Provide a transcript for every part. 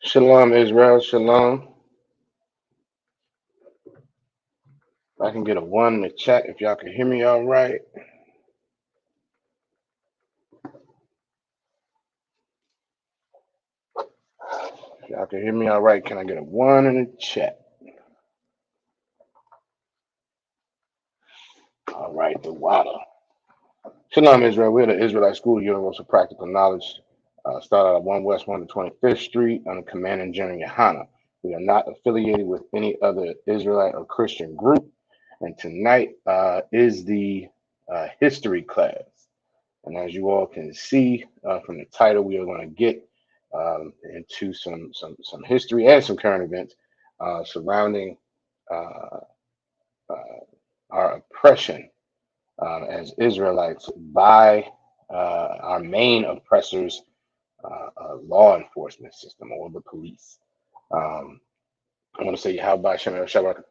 Shalom, Israel. Shalom. If I can get a one in the chat, if y'all can hear me all right. If y'all can hear me all right, can I get a one in the chat? All right, the water. Shalom, Israel. We're the Israelite School of Universal Practical Knowledge. Started at 1 West 125th Street under Command and General Yohana. We are not affiliated with any other Israelite or Christian group. And tonight is the history class. And as you all can see from the title, we are going to get into some history and some current events surrounding uh, uh, our oppression as Israelites by our main oppressors, law enforcement system or the police. I want to say Yahweh Shem Shabbat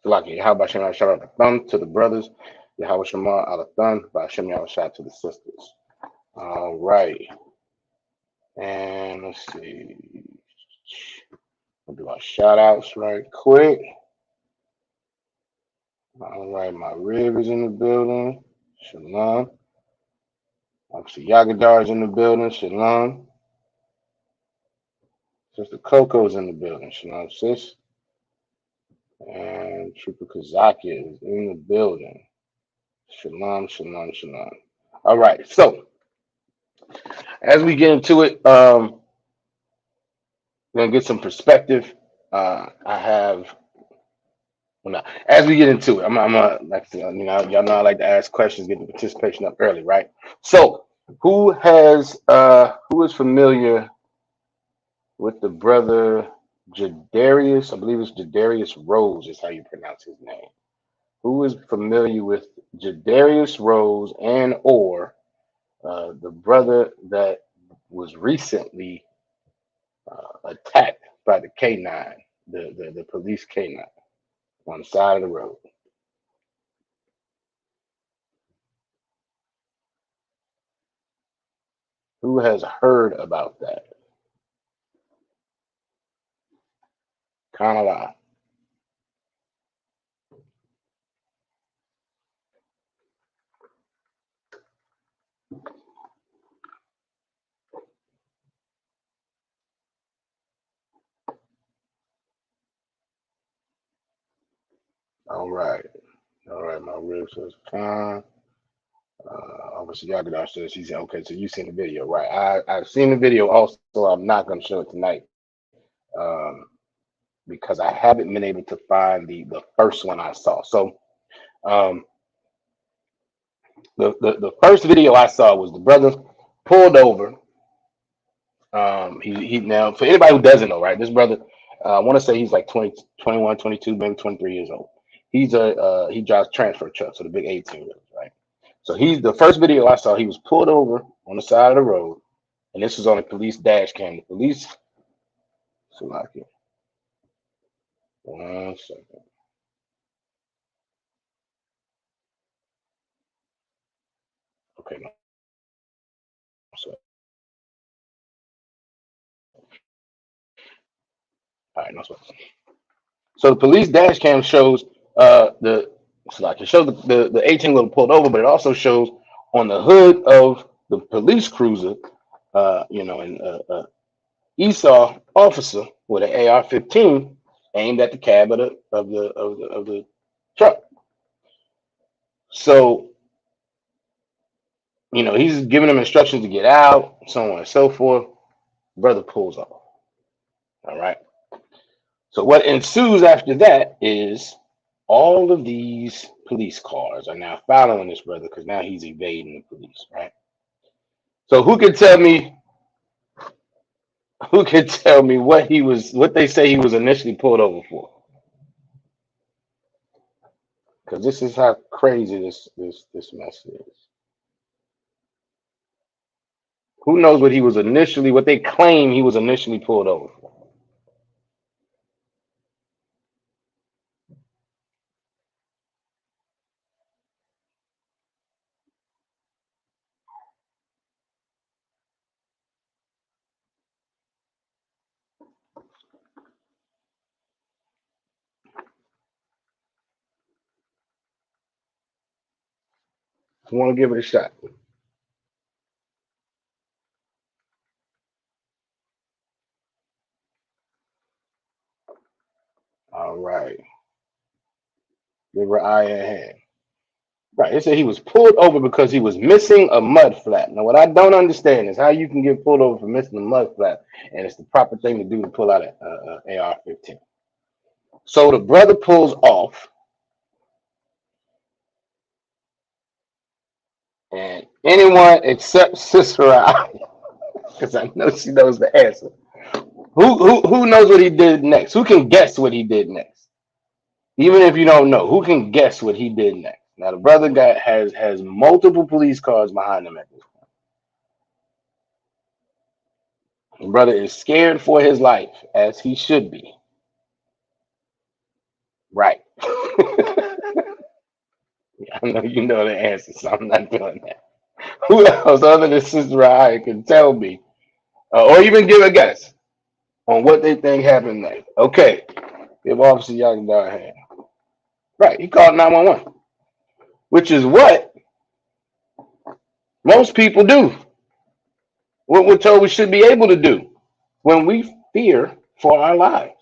Yahweh Shem Shabbat to the brothers, Yahweh Shema Alathan, by Shem Yahweh to the sisters. All right. And let's see. We'll do our shout outs right quick. All right, my rib is in the building. Shalom. Obviously, Yagadar's in the building. Shalom. Sister Coco's in the building. Shalom, sis. And Trooper Kazaki is in the building. Shalom, shalom, shalom. All right, so as we get into it, we're going to get some perspective. I have Well, now, as we get into it, I'm like y'all know I like to ask questions, get the participation up early, right? So, who is familiar with the brother Jadarius? I believe it's Jadarius Rose is how you pronounce his name. Who is familiar with Jadarius Rose and or the brother that was recently attacked by the K9, the police K9 on the side of the road? Who has heard about that? Kind of lie. All right. All right, my rib says Khan. Obviously, Yagadar says he said, okay, so you seen the video, right? I've seen the video also. I'm not going to show it tonight um, because I haven't been able to find the first one I saw. So um, the first video I saw was the brother pulled over. He now, for anybody who doesn't know, right, this brother, I want to say he's like 20, 21, 22, maybe 23 years old. He drives transfer trucks, so the big 18 wheelers, right? So he's the first video I saw. He was pulled over on the side of the road, and this was on a police dash cam. The police, so like it. 1 second. Okay, no. So, all right, no sweat. So the police dash cam shows the so like it shows the 18 wheeler pulled over, but it also shows on the hood of the police cruiser, and Esau officer with an AR-15 aimed at the cab of the truck. So he's giving them instructions to get out, so on and so forth. Brother pulls off. All right. So what ensues after that is all of these police cars are now following this brother because now he's evading the police, right? So who can tell me what they say he was initially pulled over for? Because this is how crazy this mess is. Who knows what they claim he was initially pulled over for? I want to give it a shot. All right. Give her eye and hand. Right. It said he was pulled over because he was missing a mud flap. Now, what I don't understand is how you can get pulled over for missing a mud flap, and it's the proper thing to do to pull out an AR-15. So the brother pulls off, and anyone except Sister I, because I know she knows the answer. Who knows what he did next? Who can guess what he did next? Even if you don't know, who can guess what he did next? Now the brother has multiple police cars behind him at this point. The brother is scared for his life, as he should be. Right. I know you know the answer, so I'm not doing that. Who else other than Sister I can tell me, or even give a guess on what they think happened next? Okay, give Officer Yagadar a hand. Right, he called 911, which is what most people do. What we're told we should be able to do when we fear for our lives.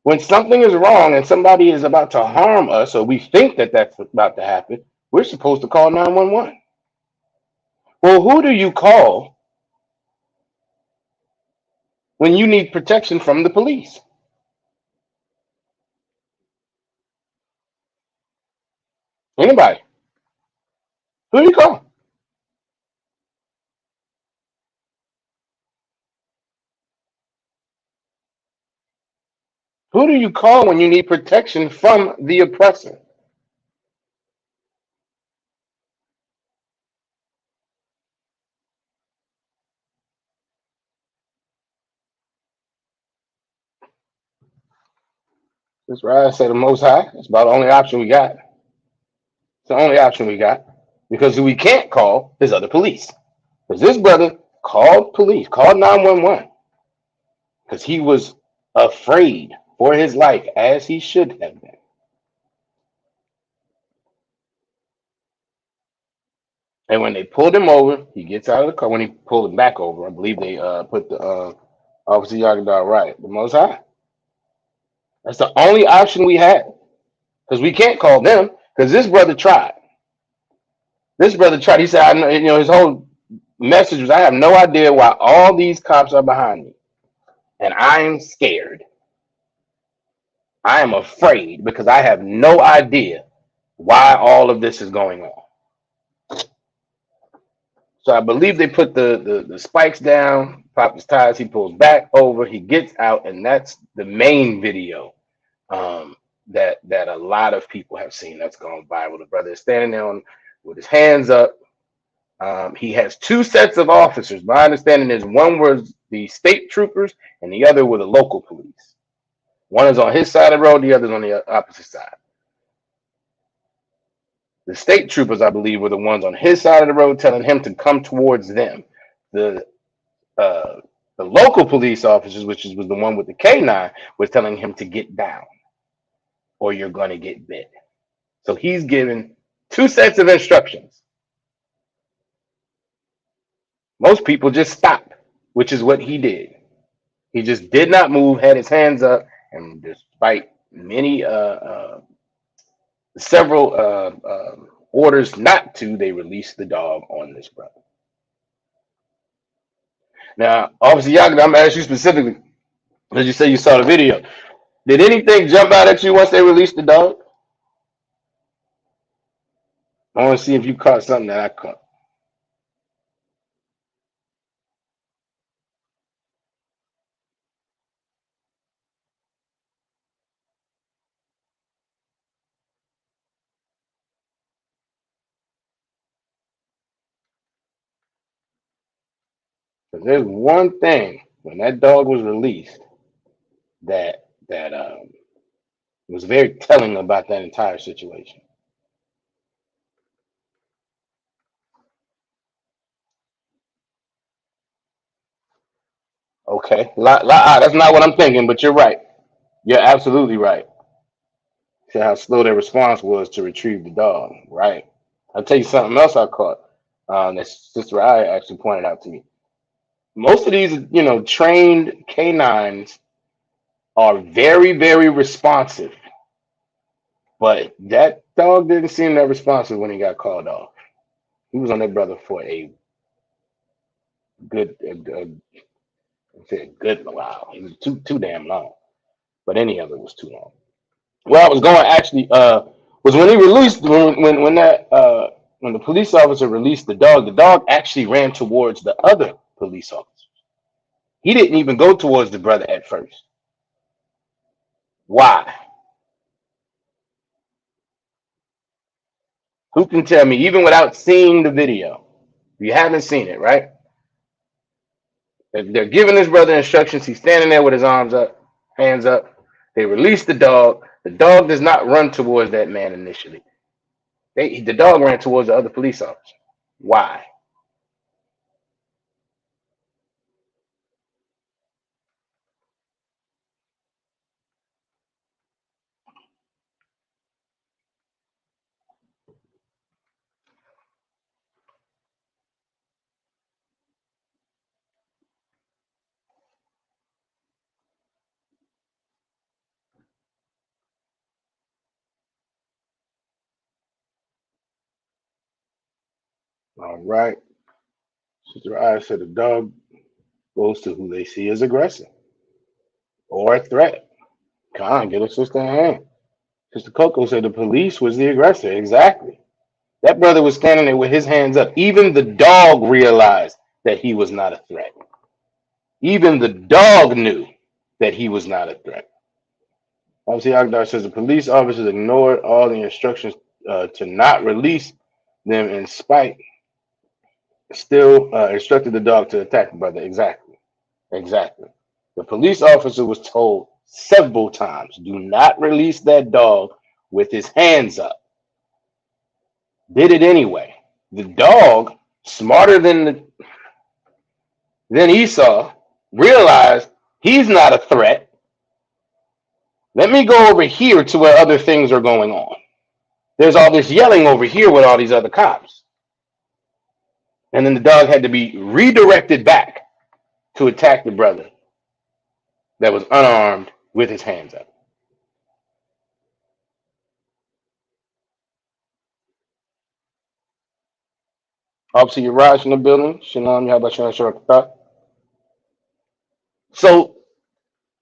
When something is wrong and somebody is about to harm us, or we think that that's about to happen, we're supposed to call 911. Well, who do you call when you need protection from the police? Anybody? Who do you call? Who do you call when you need protection from the oppressor? That's right. I say the Most High. It's about the only option we got. It's the only option we got because who we can't call is other police. Because this brother called police, called 911 because he was afraid for his life, as he should have been. And when they pulled him over, he gets out of the car. When he pulled him back over, I believe they put the Officer Yagadar right, the Most High. That's the only option we had because we can't call them because this brother tried. This brother tried. He said, "I know." You know, his whole message was, "I have no idea why all these cops are behind me, and I'm scared. I am afraid because I have no idea why all of this is going on." So I believe they put the spikes down, pop his tires, he pulls back over, he gets out, and that's the main video that a lot of people have seen that's gone viral. The brother is standing there with his hands up. He has two sets of officers. My understanding is one was the state troopers and the other were the local police. One is on his side of the road, the other's on the opposite side. The state troopers, I believe, were the ones on his side of the road telling him to come towards them. The uh, the local police officers, was the one with the K9, was telling him to get down or you're going to get bit. So he's given two sets of instructions. Most people just stop, which is what he did. He just did not move, had his hands up, and despite many, several orders not to, they released the dog on this brother. Now, Officer Yakin, I'm going to ask you specifically, as you say you saw the video. Did anything jump out at you once they released the dog? I want to see if you caught something that I caught. Because there's one thing when that dog was released that was very telling about that entire situation. Okay, that's not what I'm thinking, but you're right. You're absolutely right. See how slow their response was to retrieve the dog, right? I'll tell you something else I caught. That Sister I actually pointed out to me. Most of these, trained canines are very, very responsive, but that dog didn't seem that responsive when he got called off. He was on that brother for a good, I'd say a good while. It was too damn long, but any of it was too long. Where I was going actually was when he released when the police officer released the dog actually ran towards the other police officer. He didn't even go towards the brother at first. Why? Who can tell me, even without seeing the video? If you haven't seen it, right? They're giving this brother instructions. He's standing there with his arms up, hands up. They release the dog. The dog does not run towards that man initially. The dog ran towards the other police officer. Why? All right. Sister I said the dog goes to who they see as aggressive or a threat. Con, get a sister in hand. Sister Coco said the police was the aggressor. Exactly. That brother was standing there with his hands up. Even the dog realized that he was not a threat. Even the dog knew that he was not a threat. Obviously, Agdar says the police officers ignored all the instructions to not release them in spite, still instructed the dog to attack the brother. Exactly. Exactly. The police officer was told several times, do not release that dog with his hands up. Did it anyway. The dog, smarter than Esau, realized he's not a threat. Let me go over here to where other things are going on. There's all this yelling over here with all these other cops. And then the dog had to be redirected back to attack the brother that was unarmed with his hands up. Officer Yaraj in the building. Shalom, Yahweh Shalom. So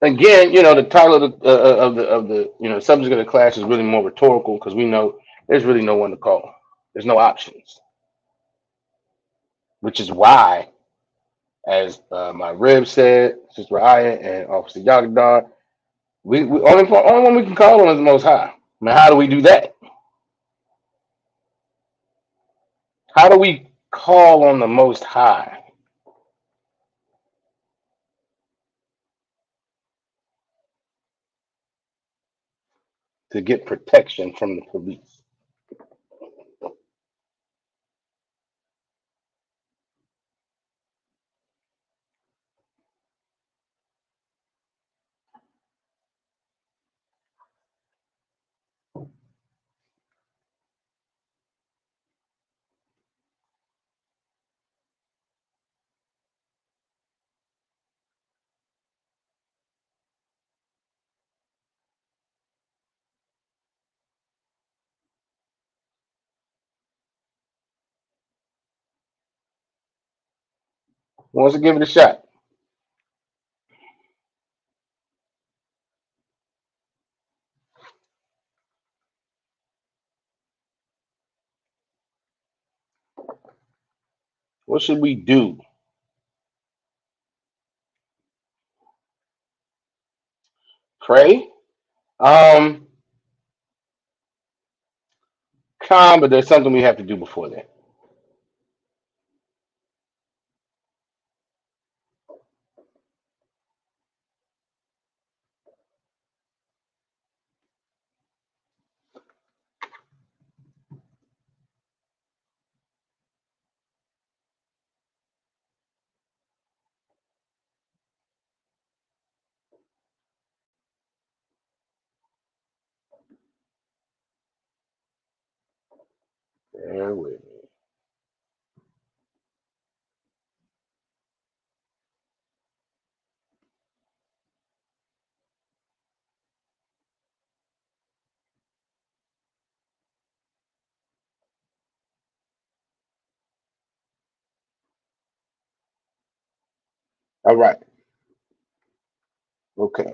again, the title of the subject of the class is really more rhetorical because we know there's really no one to call. There's no options, which is why, as my Rib said, Sister Aya and Officer Yagdar, we only one we can call on is the Most High. I mean, how do we do that? How do we call on the Most High to get protection from the police? Who wants to give it a shot? What should we do? Pray? Um, Calm, but there's something we have to do before that. Bear with me. All right. Okay.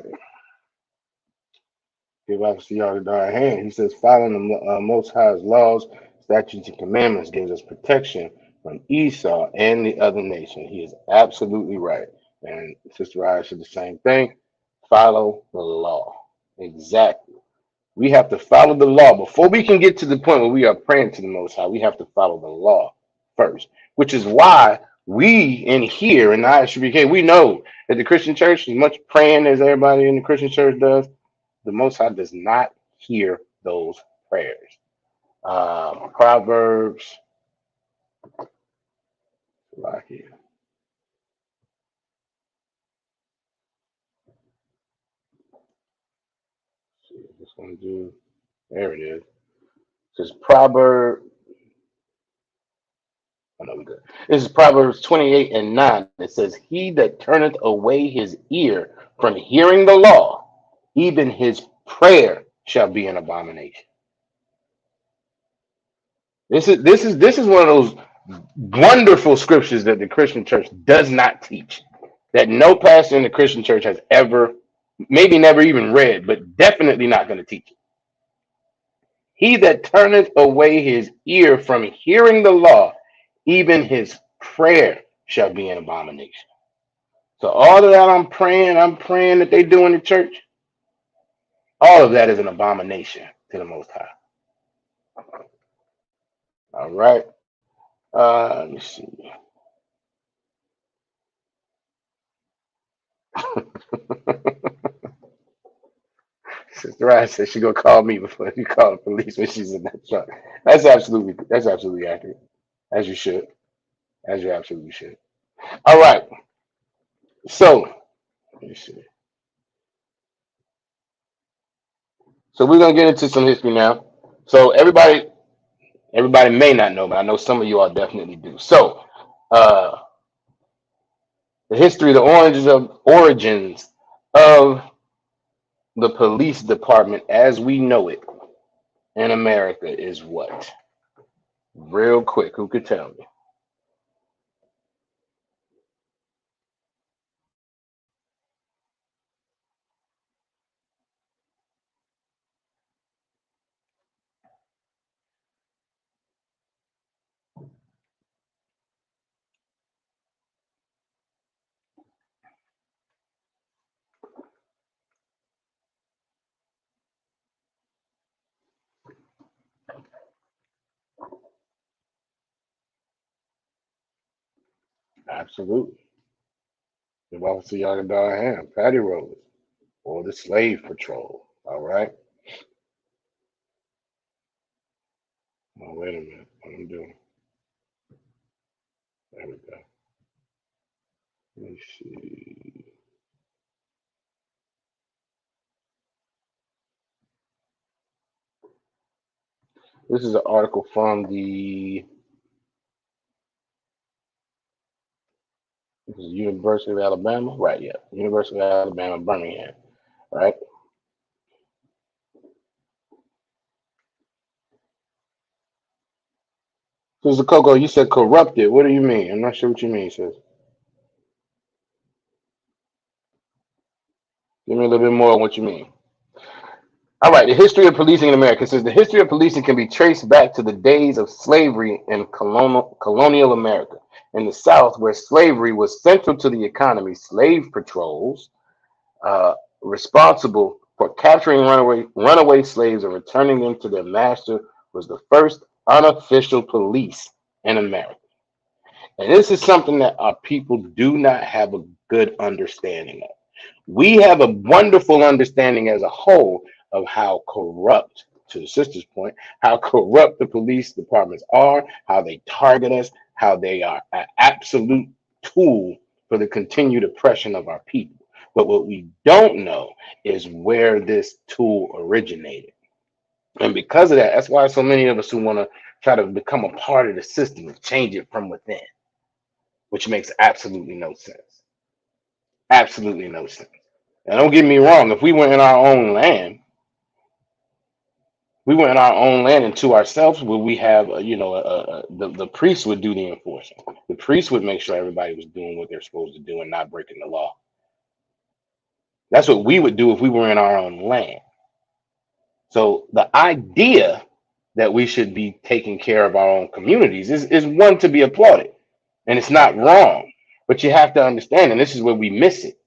Give obviously all the our hand. He says, following the Most High's laws, statutes, and commandments gives us protection from Esau and the other nation. He is absolutely right. And Sister Ryan said the same thing. Follow the law. Exactly. We have to follow the law. Before we can get to the point where we are praying to the Most High, we have to follow the law first, which is why we in here in the ISUPK, we know that the Christian church, as much praying as everybody in the Christian church does, the Most High does not hear those prayers. Proverbs, right here. See what this one do. There it is. It says Proverbs. Oh, no, we good. This is Proverbs 28 and 9. It says, he that turneth away his ear from hearing the law, even his prayer shall be an abomination. This is one of those wonderful scriptures that the Christian church does not teach. That no pastor in the Christian church has ever, maybe never even read, but definitely not going to teach it. He that turneth away his ear from hearing the law, even his prayer shall be an abomination. So all of that I'm praying that they do in the church, all of that is an abomination to the Most High. All right. Let me see. Sister Ryan says she gonna call me before you call the police when she's in that truck. That's absolutely accurate. As you should. As you absolutely should. All right. So let me see. So we're gonna get into some history now. So everybody may not know, but I know some of you all definitely do. So uh the history, the origins of the police department as we know it in America is what? Real quick, who could tell me? Absolutely. The Officer Yaga Ham, Patty Rollers, or the Slave Patrol. All right. Oh, wait a minute. What I'm doing? There we go. Let me see. This is an article from the this is University of Alabama. Right, yeah. University of Alabama, Birmingham. Right? Sister Coco, you said corrupted. What do you mean? I'm not sure what you mean, sis. Give me a little bit more on what you mean. All right, the history of policing in America says the history of policing can be traced back to the days of slavery in colonial America. In the South, where slavery was central to the economy, slave patrols, responsible for capturing runaway slaves and returning them to their master, was the first unofficial police in America. And this is something that our people do not have a good understanding of. We have a wonderful understanding as a whole of how corrupt, to the sister's point, how corrupt the police departments are, how they target us, how they are an absolute tool for the continued oppression of our people. But what we don't know is where this tool originated. And because of that, that's why so many of us who want to try to become a part of the system and change it from within, which makes absolutely no sense. Absolutely no sense. Now, don't get me wrong. If we were in our own land, we were in our own land and to ourselves, would we have, the priest would do the enforcing. The priest would make sure everybody was doing what they're supposed to do and not breaking the law. That's what we would do if we were in our own land. So the idea that we should be taking care of our own communities is one to be applauded. And it's not wrong. But you have to understand, and this is where we miss it.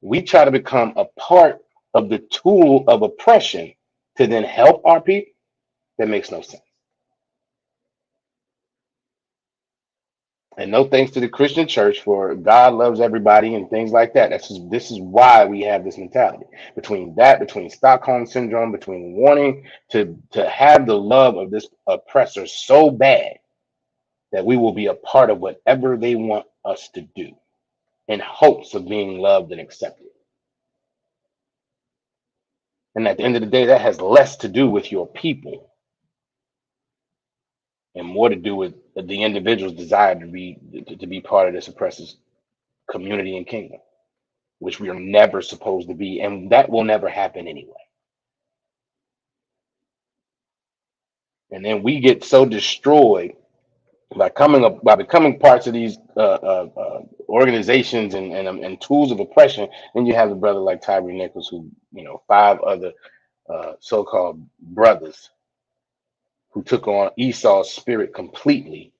We try to become a part of the tool of oppression to then help our people. That makes no sense. And no thanks to the Christian church for God loves everybody and things like that. This is why we have this mentality. Between Stockholm syndrome, between wanting to have the love of this oppressor so bad that we will be a part of whatever they want us to do in hopes of being loved and accepted. And at the end of the day, that has less to do with your people and more to do with the individual's desire to be part of this oppressor's community and kingdom, which we are never supposed to be, and that will never happen anyway. And then we get so destroyed by becoming parts of these organizations and tools of oppression. Then you have a brother like Tyree Nichols, who, five other so-called brothers who took on Esau's spirit completely,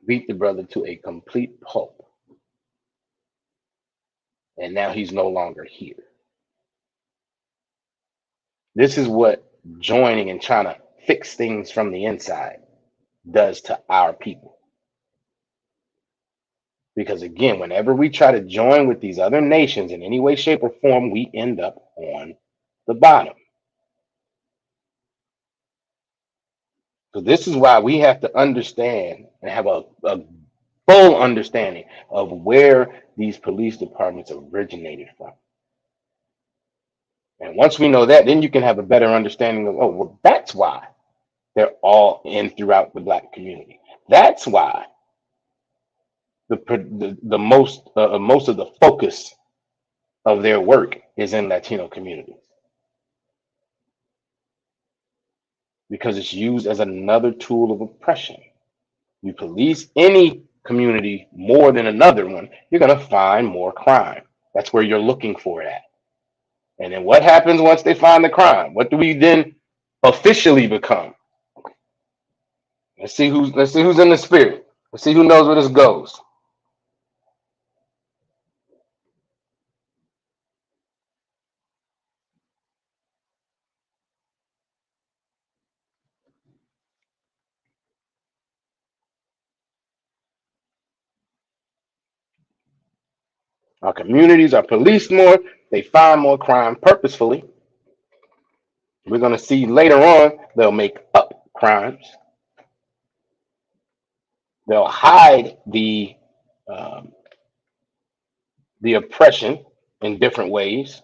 beat the brother to a complete pulp, and now he's no longer here. This is what joining and trying to fix things from the inside does to our people. Because again, whenever we try to join with these other nations in any way, shape, or form, we end up on the bottom. So this is why we have to understand and have a full understanding of where these police departments originated from. And once we know that, then you can have a better understanding of, oh, well, that's why they're all in throughout the Black community. That's why the most of the focus of their work is in Latino communities, because it's used as another tool of oppression. You police any community more than another one, you're going to find more crime. That's where you're looking for it at. And then what happens once they find the crime? What do we then officially become? Let's see who's in the spirit. Let's see who knows where this goes. Our communities are policed more. They find more crime purposefully. We're going to see later on they'll make up crimes. They'll hide um, the oppression in different ways.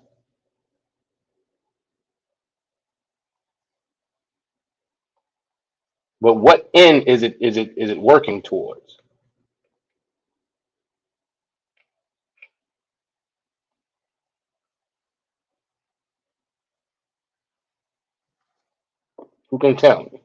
But what end is it working towards? Who can tell me?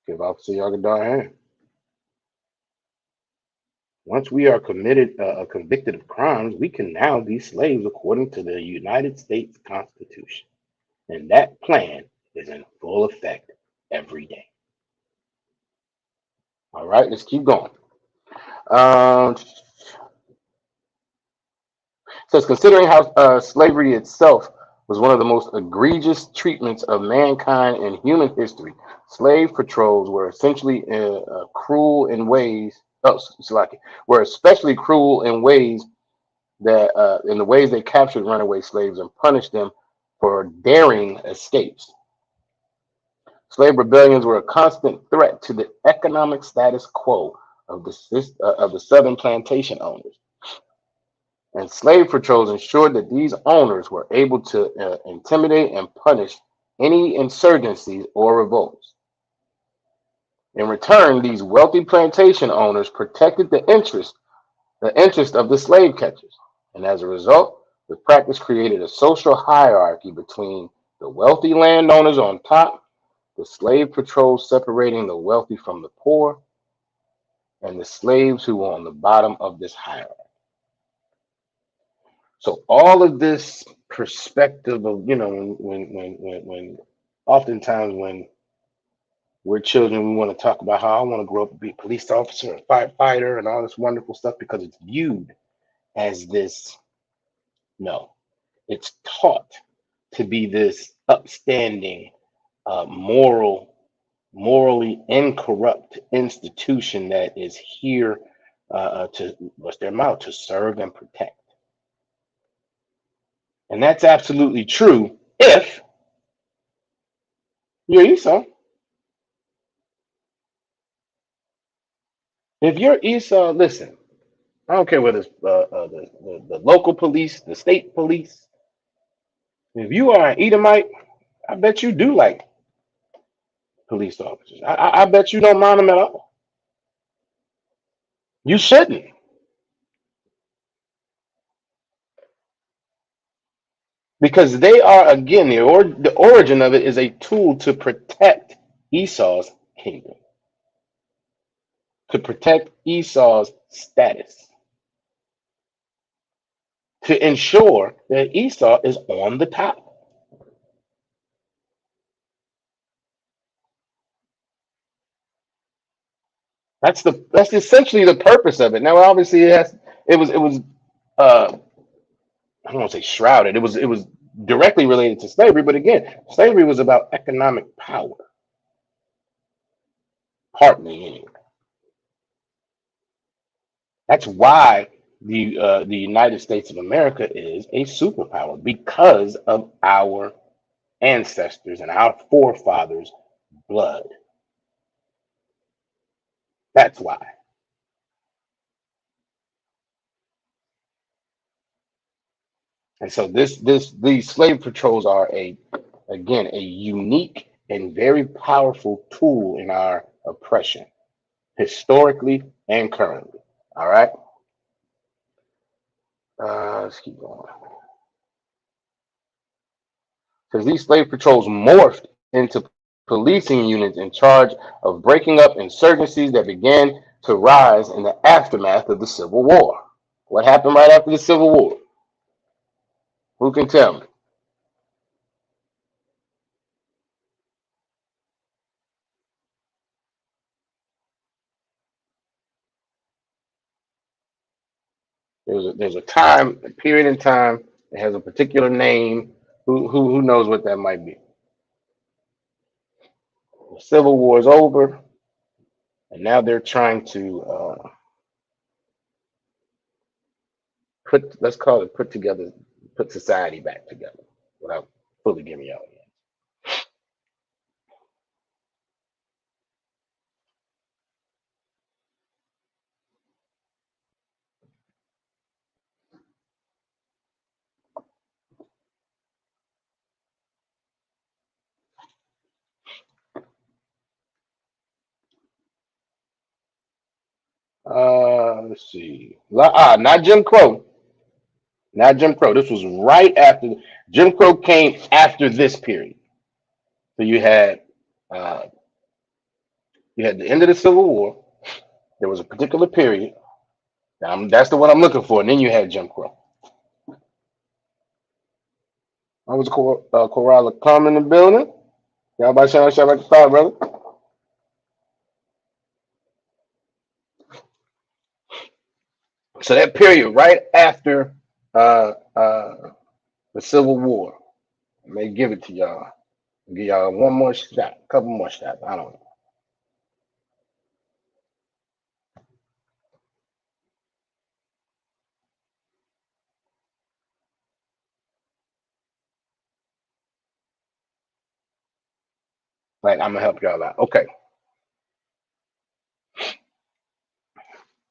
Give Officer Yagadar a hand. Once we are convicted of crimes, we can now be slaves according to the United States Constitution. And that plan is in full effect every day. All right, let's keep going. Says, considering how slavery itself was one of the most egregious treatments of mankind in human history, slave patrols were essentially cruel in ways. Oh, were especially cruel in ways that in the ways they captured runaway slaves and punished them for daring escapes. Slave rebellions were a constant threat to the economic status quo of the southern plantation owners, and slave patrols ensured that these owners were able to intimidate and punish any insurgencies or revolts. In return, these wealthy plantation owners protected the interest of the slave catchers, and as a result, the practice created a social hierarchy between the wealthy landowners on top, the slave patrols separating the wealthy from the poor, and the slaves who were on the bottom of this hierarchy. So all of this perspective of, when oftentimes when we're children, we want to talk about how I want to grow up to be a police officer, a firefighter, and all this wonderful stuff because it's viewed as this. No, it's taught to be this upstanding, morally incorrupt institution that is here to, what's their mouth, to serve and protect. And that's absolutely true if you're Esau. If you're Esau, listen, I don't care whether it's the local police, the state police. If you are an Edomite, I bet you do like police officers. I bet you don't mind them at all. You shouldn't, because they are, again, the origin of it is a tool to protect Esau's kingdom, to protect Esau's status, to ensure that Esau is on the top. That's essentially the purpose of it. Now, obviously, it was uh, I don't want to say shrouded. It was directly related to slavery, but again, slavery was about economic power, partly anyway. That's why the United States of America is a superpower, because of our ancestors and our forefathers' blood. That's why. And so these slave patrols are a unique and very powerful tool in our oppression, historically and currently. All right. Let's keep going. Because these slave patrols morphed into policing units in charge of breaking up insurgencies that began to rise in the aftermath of the Civil War. What happened right after the Civil War? Who can tell me? There's a time, a period in time. It has a particular name. Who knows what that might be? The Civil War is over, and now they're trying to let's call it, put society back together without fully giving y'all. Let's see. Not Jim Crow. Not Jim Crow. This was right after Jim Crow came after this period. So uh, you had the end of the Civil War. There was a particular period. That's the one I'm looking for. And then you had Jim Crow. I was Corral come in the building. Y'all by shout out like the start, brother. So that period right after the Civil War, I may give it to y'all. Give y'all one more shot, a couple more shots. I don't know. Like, I'm gonna help y'all out. Okay.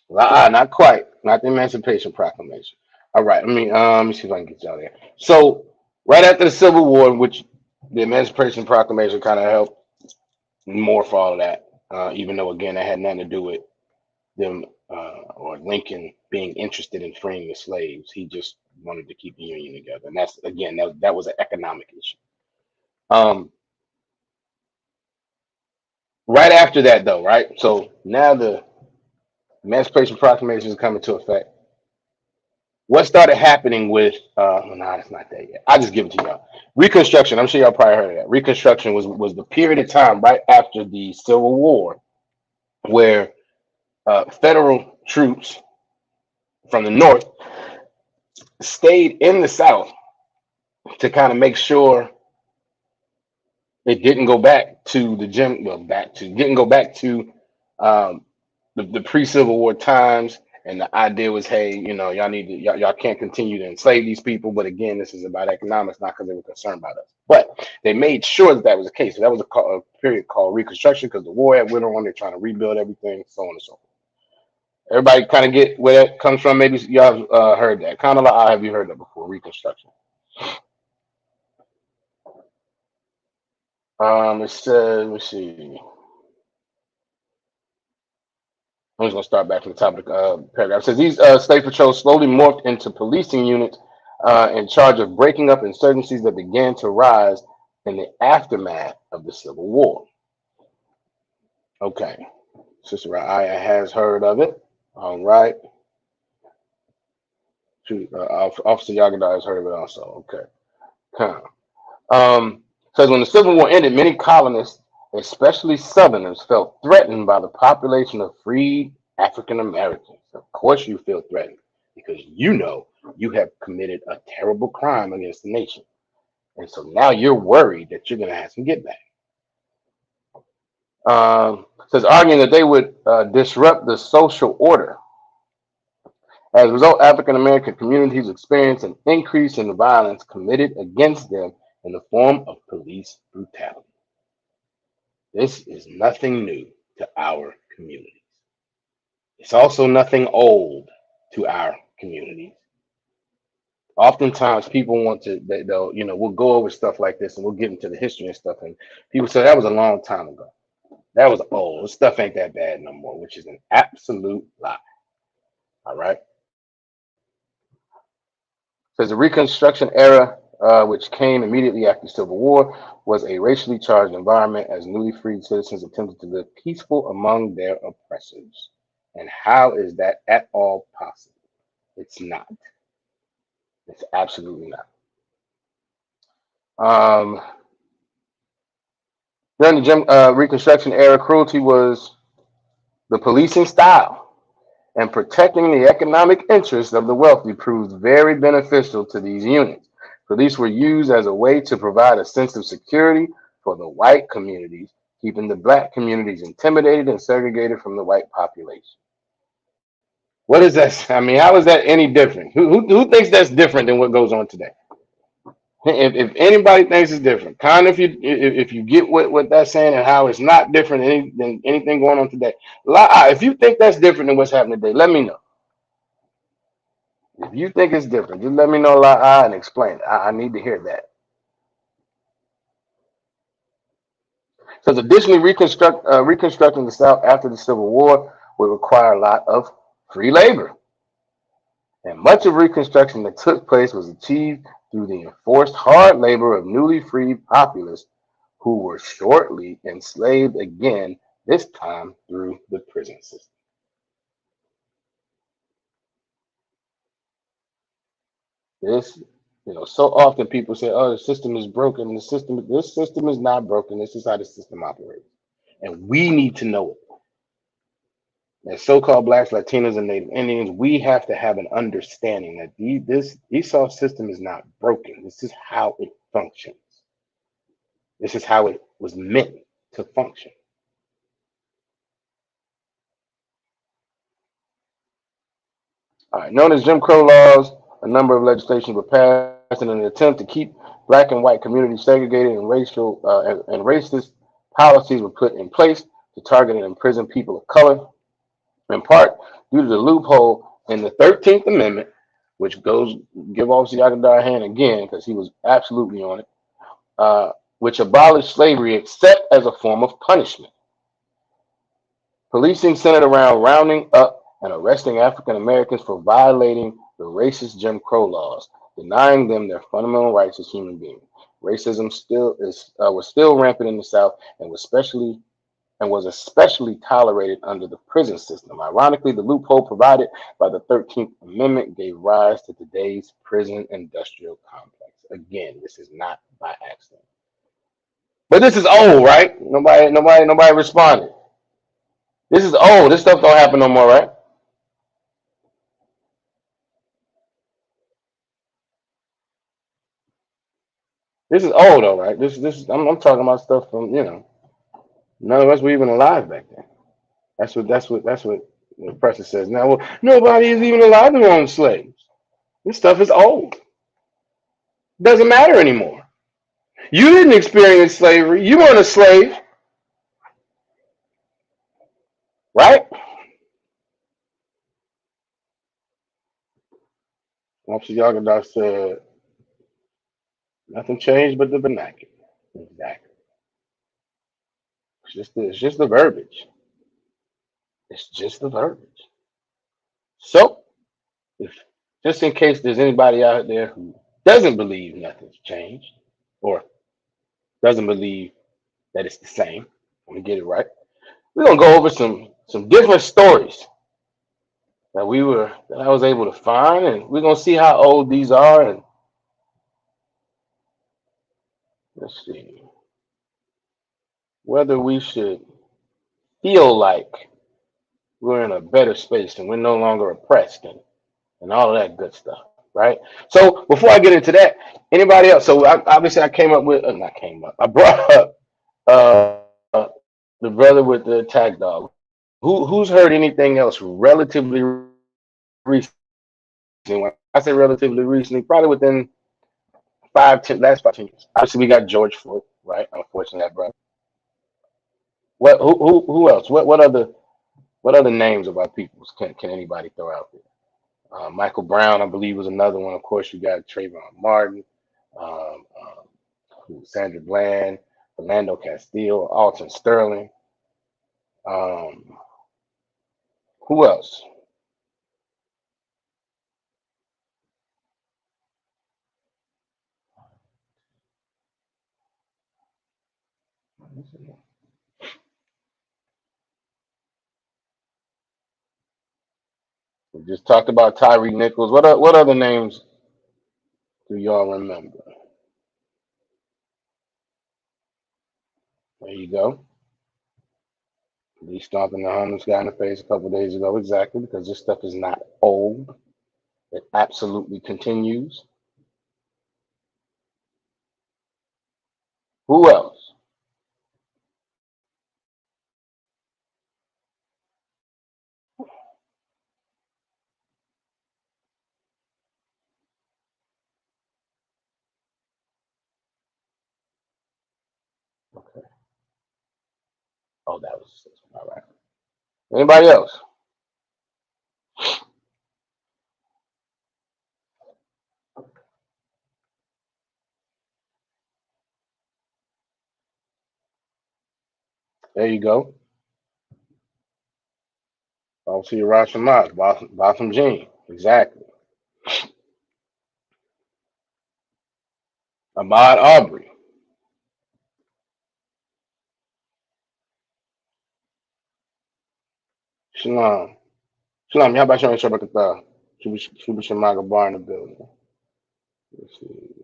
Not quite. Not the Emancipation Proclamation. All right. Let me see if I can get y'all there. So right after the Civil War, which the Emancipation Proclamation kind of helped more for all of that, even though again that had nothing to do with them or Lincoln being interested in freeing the slaves. He just wanted to keep the Union together, and that's again that was an economic issue. Um, right after that, though, right? So now the Emancipation Proclamation is coming to effect. What started happening with well, nah, it's not that yet. I'll just give it to y'all. Reconstruction, I'm sure y'all probably heard of that. Reconstruction was the period of time right after the Civil War where federal troops from the North stayed in the South to kind of make sure it didn't go back to the gym, well, didn't go back to um, the pre-Civil War times. And the idea was, hey, y'all need to, y'all can't continue to enslave these people. But again, this is about economics, not because they were concerned about us. But they made sure that was the case. So that was a period called Reconstruction because the war had went on. They're trying to rebuild everything, so on and so forth. Everybody kind of get where that comes from. Maybe y'all heard that. Kind of like, have you heard that before? Reconstruction. It says, let's see. I'm just gonna start back from the top of the paragraph. It says these state patrols slowly morphed into policing units in charge of breaking up insurgencies that began to rise in the aftermath of the Civil War. Okay, Sister Aya has heard of it. All right, Officer Yagadar has heard of it also. Okay, huh. Says when the Civil War ended, many colonists, especially Southerners, felt threatened by the population of freed African Americans. Of course, you feel threatened because you have committed a terrible crime against the nation. And so now you're worried that you're going to have some get back. Says arguing that they would disrupt the social order. As a result, African American communities experienced an increase in the violence committed against them in the form of police brutality. This is nothing new to our communities. It's also nothing old to our communities. Oftentimes, people want to, they'll, we'll go over stuff like this and we'll get into the history and stuff. And people say that was a long time ago. That was old. This stuff ain't that bad no more, which is an absolute lie. All right. Says the Reconstruction era, which came immediately after the Civil War, was a racially charged environment as newly freed citizens attempted to live peaceful among their oppressors. And how is that at all possible? It's not. It's absolutely not. Um, during the Reconstruction era, cruelty was the policing style, and protecting the economic interests of the wealthy proved very beneficial to these units. Police were used as a way to provide a sense of security for the white communities, keeping the black communities intimidated and segregated from the white population. What is that? I mean, how is that any different? Who thinks that's different than what goes on today? If anybody thinks it's different, kind of if you get what that's saying and how it's not different than anything going on today. If you think that's different than what's happening today, let me know. If you think it's different, just let me know and explain it. I need to hear that. Because additionally, reconstructing the South after the Civil War would require a lot of free labor. And much of Reconstruction that took place was achieved through the enforced hard labor of newly freed populace who were shortly enslaved again, this time through the prison system. This, so often people say, "Oh, the system is broken." This system is not broken. This is how the system operates, and we need to know it. As so-called Blacks, Latinos, and Native Indians, we have to have an understanding that this Esau system is not broken. This is how it functions. This is how it was meant to function. All right. Known as Jim Crow laws, a number of legislation were passed in an attempt to keep black and white communities segregated and racist policies were put in place to target and imprison people of color, in part due to the loophole in the 13th Amendment, which goes, give Officer Yakadar a hand again because he was absolutely on it, which abolished slavery except as a form of punishment. Policing centered around rounding up and arresting African Americans for violating the racist Jim Crow laws, denying them their fundamental rights as human beings. Racism was still rampant in the South and was especially tolerated under the prison system. Ironically, the loophole provided by the 13th Amendment gave rise to today's prison industrial complex. Again, this is not by accident. But this is old, right? Nobody responded. This is old. This stuff don't happen no more, right? This is old though, right? I'm talking about stuff from none of us were even alive back then. That's what the press says now. Well, nobody is even alive to own slaves. This stuff is old. Doesn't matter anymore. You didn't experience slavery. You weren't a slave, right? Officer Yagadah said nothing changed but the vernacular. Exactly. It's just the verbiage. It's just the verbiage. So, if just in case there's anybody out there who doesn't believe nothing's changed or doesn't believe that it's the same, let me get it right. We're gonna go over some different stories that I was able to find, and we're gonna see how old these are. And let's see whether we should feel like we're in a better space and we're no longer oppressed and all of that good stuff, right? So before I get into that, anybody else? So obviously I came up with, not came up, I brought up the brother with the attack dog. Who's heard anything else relatively recently? When I say relatively recently, probably within last 5, 10 years. Obviously we got George Floyd, right? Unfortunately, that brother. Who else? What other names of our peoples can anybody throw out there? Michael Brown, I believe, was another one. Of course, you got Trayvon Martin, Sandra Bland, Orlando Castillo, Alton Sterling. Um, who else? We just talked about Tyree Nichols. What other names do y'all remember? There you go. Lee stomping the homeless guy in the face a couple of days ago. Exactly, because this stuff is not old. It absolutely continues. Who else? Okay. Oh, that was all right. Anybody else? There you go. I'll see you, Rosh Hashanah, Botham Jean. Exactly. Ahmad Aubrey. Shalom. Shalom. How about you on Shabbat? Shubi Shemaga Bar in the building. Let's see.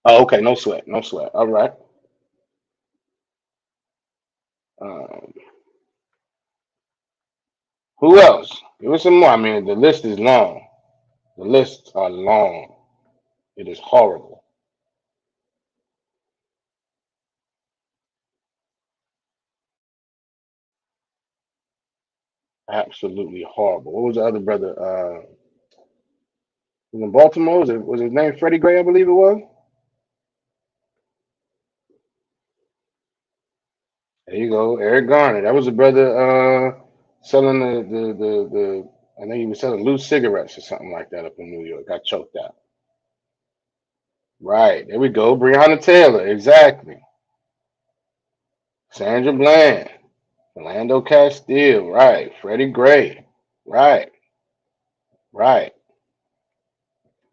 Oh, okay. No sweat. No sweat. All right. Um, who else? Give us some more. I mean, the list is long. The lists are long. It is horrible. Absolutely horrible. What was the other brother? Was in Baltimore? Was his name Freddie Gray? I believe it was. There you go, Eric Garner. That was a brother selling the I think he was selling loose cigarettes or something like that up in New York. Got choked out. Right. There we go. Breonna Taylor. Exactly. Sandra Bland. Orlando Castile. Right. Freddie Gray. Right. Right.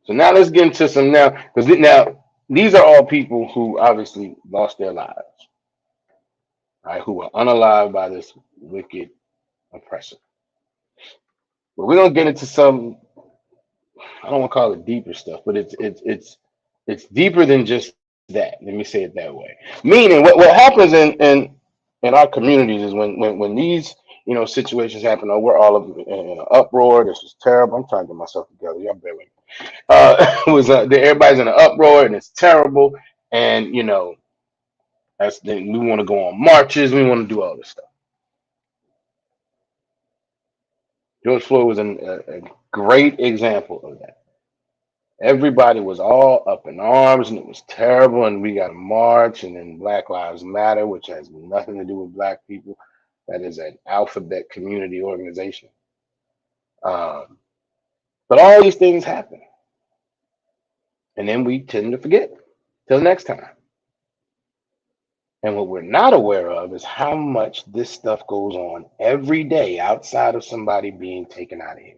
So now let's get into some now because now these are all people who obviously lost their lives, right? Who were unalived by this wicked oppressor. But we're gonna get into some, I don't want to call it deeper stuff, but it's deeper than just that. Let me say it that way. Meaning what happens in our communities is when these situations happen, oh, we're all in an uproar. This is terrible. I'm trying to get myself together. Y'all bear with me. Was everybody's in an uproar and it's terrible, and that's then we want to go on marches. We want to do all this stuff. George Floyd was a great example of that. Everybody was all up in arms and it was terrible, and we got a march, and then Black Lives Matter, which has nothing to do with black people. That is an alphabet community organization. Um, but all these things happen, and then we tend to forget till next time. And what we're not aware of is how much this stuff goes on every day outside of somebody being taken out of here,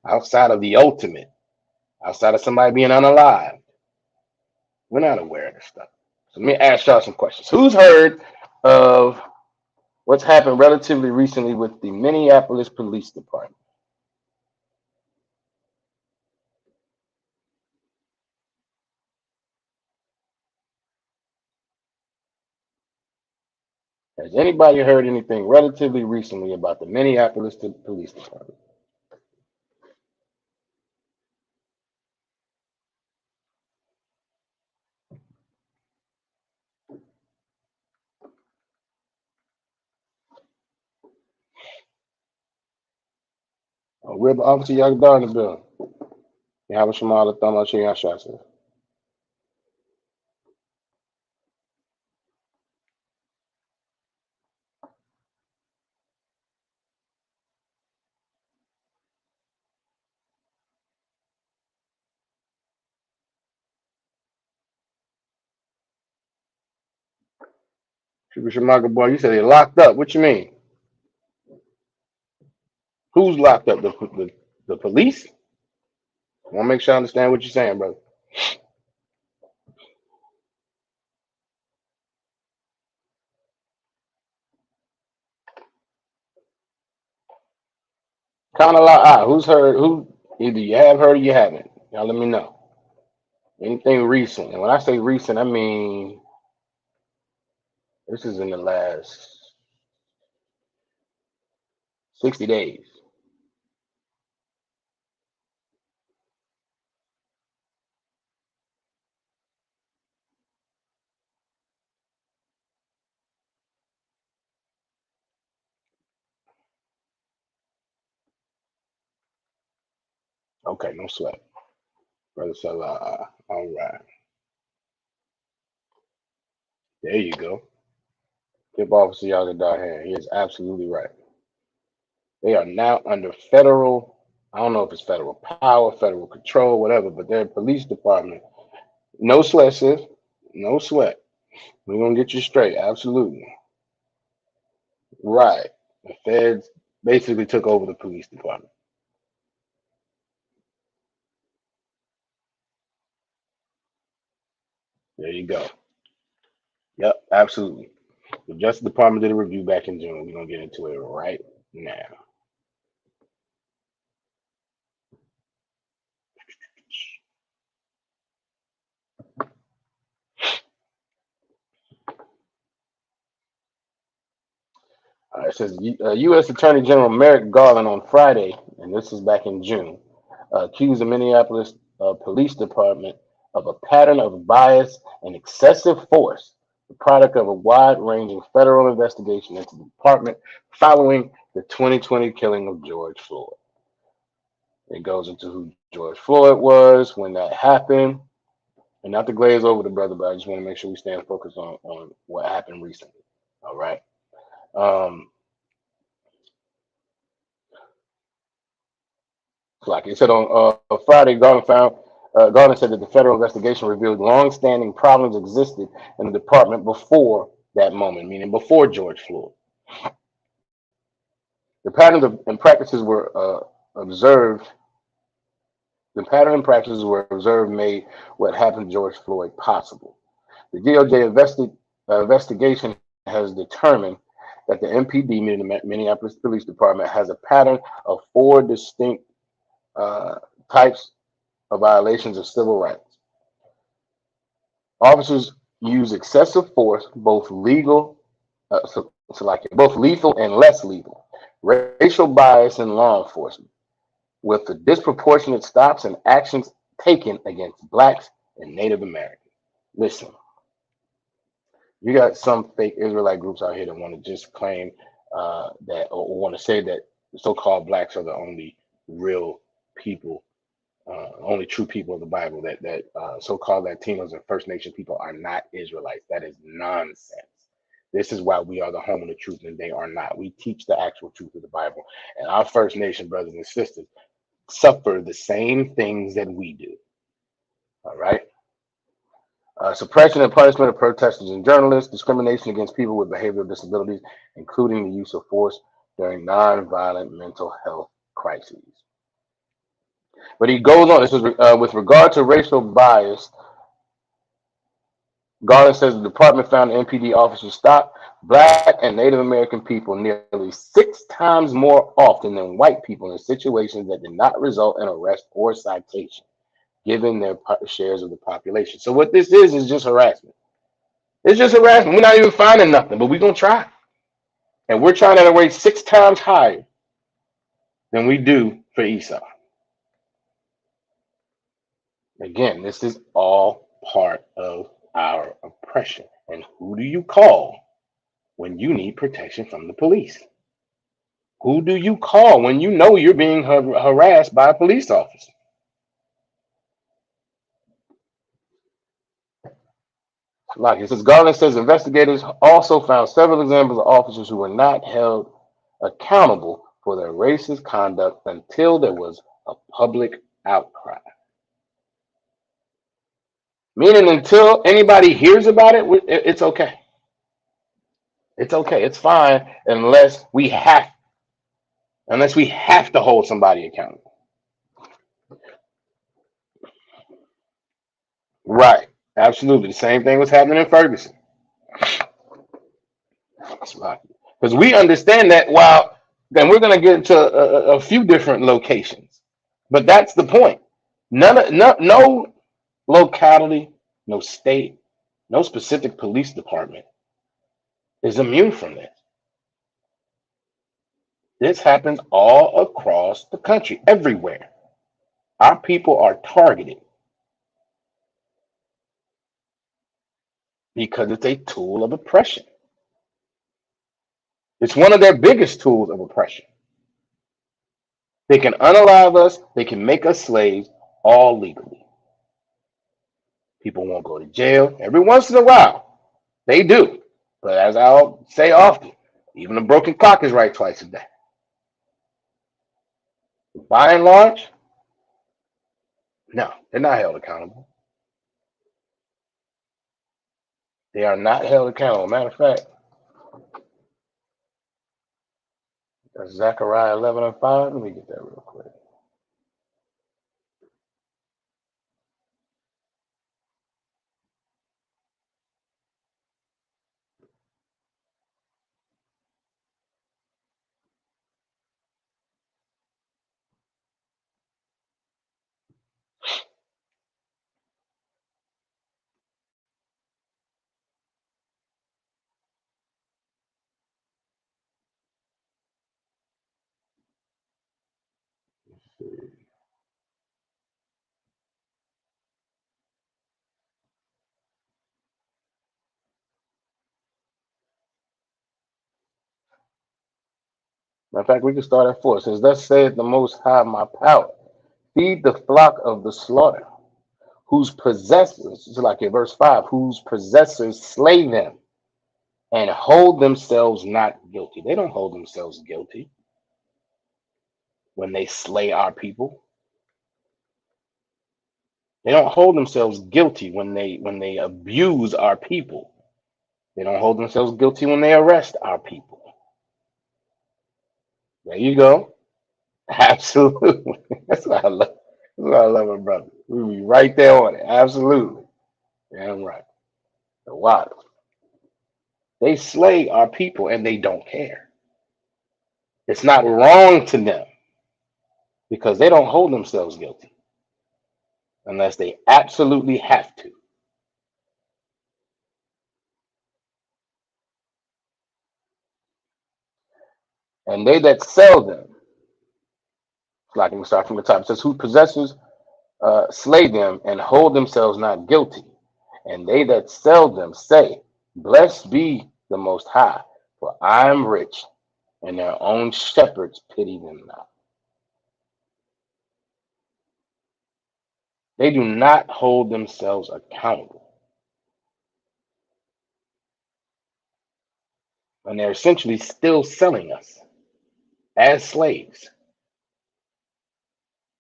outside of the ultimate, outside of somebody being unalive. We're not aware of this stuff. So let me ask y'all some questions. Who's heard of what's happened relatively recently with the Minneapolis Police Department? Has anybody heard anything relatively recently about the Minneapolis Police Department? Oh, we're obviously y'all in the building. You have a Shamala thumb out your shots. Shamaga boy, you said they locked up. What you mean? Who's locked up? The police? I want to make sure I understand what you're saying, brother. Kind of like, who's heard? Who either you have heard or you haven't? Y'all let me know. Anything recent? And when I say recent, I mean this is in the last 60 days. Okay, no sweat, brother Salah. All right, there you go. Tip Officer Yagadar here. He is absolutely right. They are now under federal. I don't know if it's federal power, federal control, whatever, but their police department. No sweat, sis. No sweat. We're gonna get you straight. Absolutely. Right. The feds basically took over the police department. There you go. Yep, absolutely. The Justice Department did a review back in June. We're gonna get into it right now. It says U.S. Attorney General Merrick Garland on Friday, and this is back in June, accused the Minneapolis Police Department of a pattern of bias and excessive force, the product of a wide-ranging federal investigation into the department following the 2020 killing of George Floyd. It goes into who George Floyd was when that happened, and not to glaze over the brother, but I just want to make sure we stay focused on what happened recently. All right. Um, like it said on Friday, Garland said that the federal investigation revealed long-standing problems existed in the department before that moment, meaning before George Floyd. The patterns and practices were observed. The pattern and practices were observed made what happened to George Floyd possible. The DOJ investigation has determined that the MPD, meaning the Minneapolis Police Department, has a pattern of four distinct uh, types of violations of civil rights. Officers use excessive force, both lethal and less lethal, racial bias in law enforcement, with the disproportionate stops and actions taken against blacks and Native Americans. Listen, you got some fake Israelite groups out here that want to just claim that, or want to say that so-called blacks are the only real people, only true people of the Bible. That so-called Latinos and First Nation people are not Israelites. That is nonsense. This is why we are the home of the truth, and they are not. We teach the actual truth of the Bible, and our First Nation brothers and sisters suffer the same things that we do. All right. Suppression and punishment of protesters and journalists, discrimination against people with behavioral disabilities, including the use of force during nonviolent mental health crises. But he goes on. This is with regard to racial bias. Garland says the department found NPD officers stopped Black and Native American people nearly 6 times more often than white people in situations that did not result in arrest or citation, given their shares of the population. So what this is just harassment. It's just harassment. We're not even finding nothing, but we're gonna try. And we're trying at a rate 6 times higher than we do for Esau. Again, this is all part of our oppression. And who do you call when you need protection from the police? Who do you call when you know you're being harassed by a police officer? Like it says, Garland says investigators also found several examples of officers who were not held accountable for their racist conduct until there was a public outcry. Meaning, until anybody hears about it, it's okay. It's okay. It's fine unless we have to hold somebody accountable. Right. Absolutely. The same thing was happening in Ferguson. That's right. Because we understand that while then we're going to get into a few different locations. But that's the point. No locality, no state, no specific police department is immune from this. This happens all across the country, everywhere. Our people are targeted because it's a tool of oppression. It's one of their biggest tools of oppression. They can unalive us, they can make us slaves, all legally. People won't go to jail. Every once in a while, they do. But as I'll say often, even a broken clock is right twice a day. By and large, no, they're not held accountable. They are not held accountable. Matter of fact, that's Zechariah 11:5. Let me get that real quick. Matter of fact, we can start at 4. It says, thus saith the Most High, my power. Feed the flock of the slaughter, whose possessors, it's like in verse 5, whose possessors slay them. and hold themselves not guilty. They don't hold themselves guilty when they slay our people. They don't hold themselves guilty when they abuse our people. They don't hold themselves guilty when they arrest our people. There you go. Absolutely. That's what I love. That's what I love, my brother. We be right there on it. Absolutely. Damn right. The wild. They slay our people and they don't care. It's not wrong to them because they don't hold themselves guilty unless they absolutely have to. And they that sell them, like we start from the top, it says, who possesses slay them and hold themselves not guilty. And they that sell them say, blessed be the Most High, for I am rich, and their own shepherds pity them not. They do not hold themselves accountable. And they're essentially still selling us as slaves.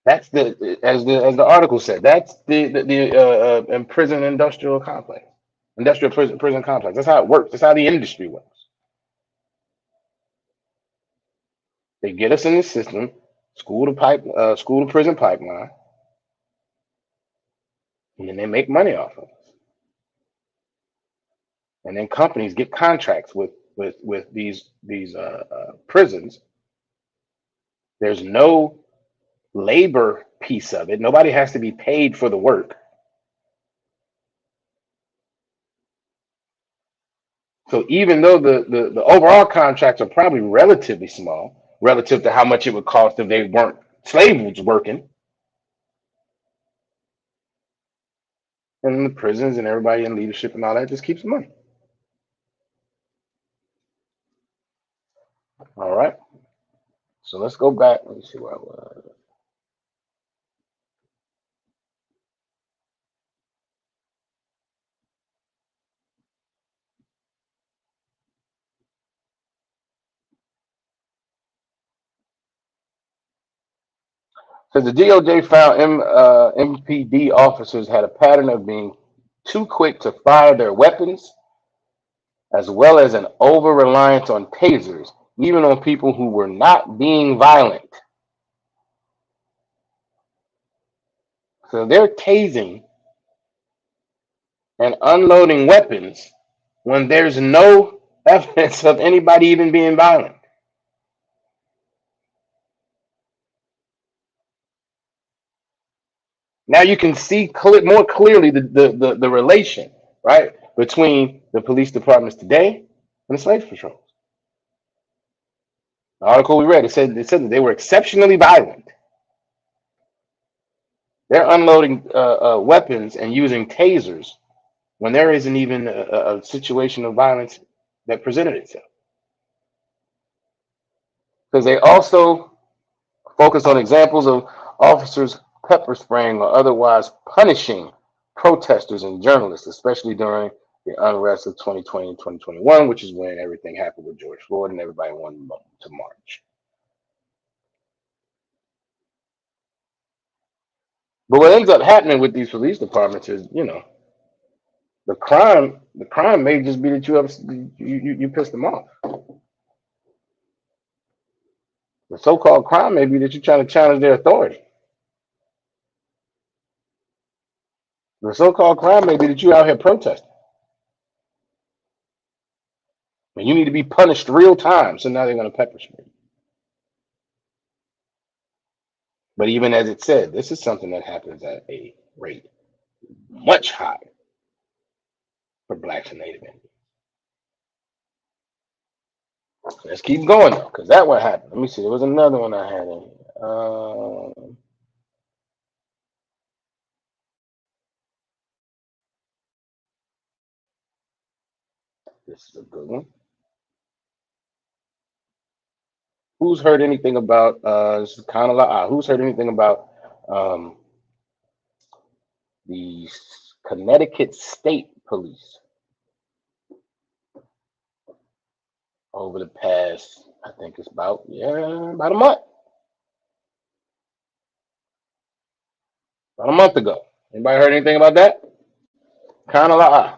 That's the article said. That's the prison industrial complex, industrial prison complex. That's how it works. That's how the industry works. They get us in the system, school to prison pipeline, and then they make money off of us. And then companies get contracts with these prisons. There's no labor piece of it. Nobody has to be paid for the work. So even though the overall contracts are probably relatively small relative to how much it would cost if they weren't slaves working, and the prisons and everybody in leadership and all that just keeps the money. All right. So let's go back. Let me see where I was. So the DOJ found MPD officers had a pattern of being too quick to fire their weapons, as well as an over reliance on tasers, even on people who were not being violent. So they're tasing and unloading weapons when there's no evidence of anybody even being violent. Now you can see more clearly the relation, right, between the police departments today and the slave patrols. The article we read, it said that they were exceptionally violent. They're unloading weapons and using tasers when there isn't even a situation of violence that presented itself. Because they also focus on examples of officers pepper spraying or otherwise punishing protesters and journalists, especially during the unrest of 2020 and 2021, which is when everything happened with George Floyd and everybody wanted to march. But what ends up happening with these police departments is, the crime may just be that you pissed them off. The so-called crime may be that you're trying to challenge their authority. The so-called crime may be that you're out here protesting. And you need to be punished real time. So now they're going to pepper spray. But even as it said, this is something that happens at a rate much higher for blacks and Native Indians. Let's keep going though, because that what happened. Let me see. There was another one I had in here. This is a good one. Who's heard anything about? This is kind of like who's heard anything about um, the Connecticut State Police? over the past, I think it's about a month, about a month ago. Anybody heard anything about that? Kind of like,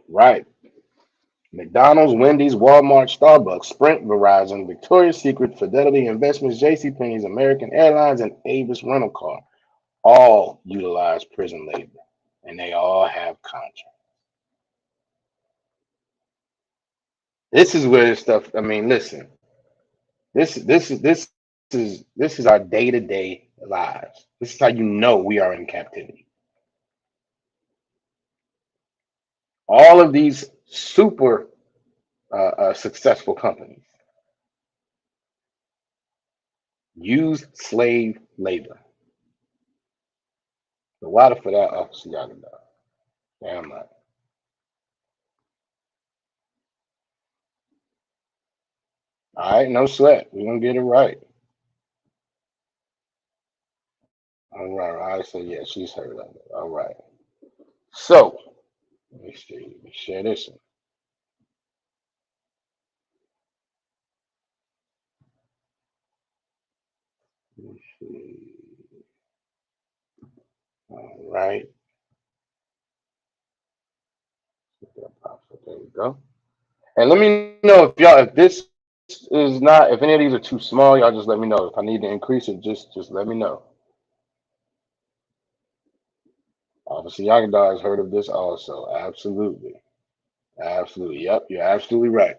right. McDonald's, Wendy's, Walmart, Starbucks, Sprint, Verizon, Victoria's Secret, Fidelity Investments, JCPenney's, American Airlines, and Avis Rental Car all utilize prison labor, and they all have contracts. This is where this stuff. I mean, listen. This is our day to day lives. This is how you know we are in captivity. All of these super successful companies use slave labor. The water for that officer, y'all can know. Damn right. All right, no sweat. We're gonna get it right. All right, all right. So yeah, she's heard of it. All right. So let me see. Let me share this one. Let me see. All right. There we go. And let me know if this is not, if any of these are too small, y'all just let me know. If I need to increase it, just let me know. Obviously, Yagadar has heard of this also. Absolutely. Absolutely. Yep, you're absolutely right.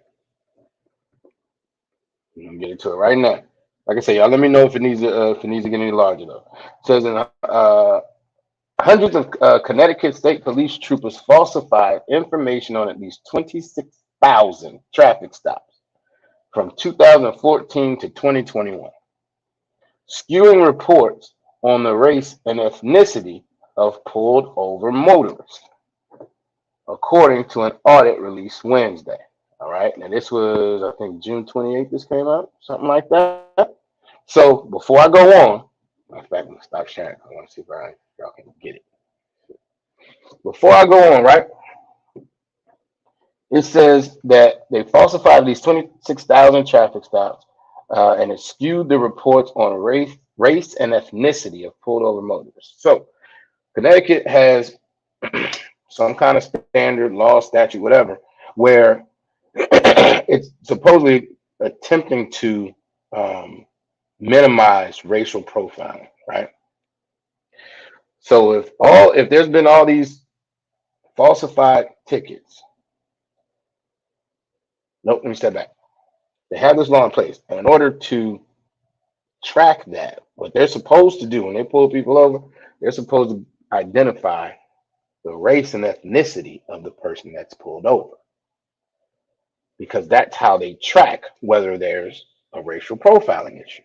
I'm gonna get into it right now. Like I say, y'all let me know if it needs to get any larger though. It says in hundreds of Connecticut State Police troopers falsified information on at least 26,000 traffic stops from 2014 to 2021, skewing reports on the race and ethnicity of pulled over motorists, according to an audit released Wednesday. All right. Now, this was, I think, June 28th, this came out, something like that. So, before I go on, in fact, I'm going to stop sharing. I want to see if y'all can get it. Before I go on, right, it says that they falsified these 26,000 traffic stops and it skewed the reports on race and ethnicity of pulled over motorists. So, Connecticut has some kind of standard law, statute, whatever, where it's supposedly attempting to minimize racial profiling, right? So if there's been all these falsified tickets, nope, let me step back. They have this law in place, and in order to track that, what they're supposed to do when they pull people over, they're supposed to identify the race and ethnicity of the person that's pulled over, because that's how they track whether there's a racial profiling issue.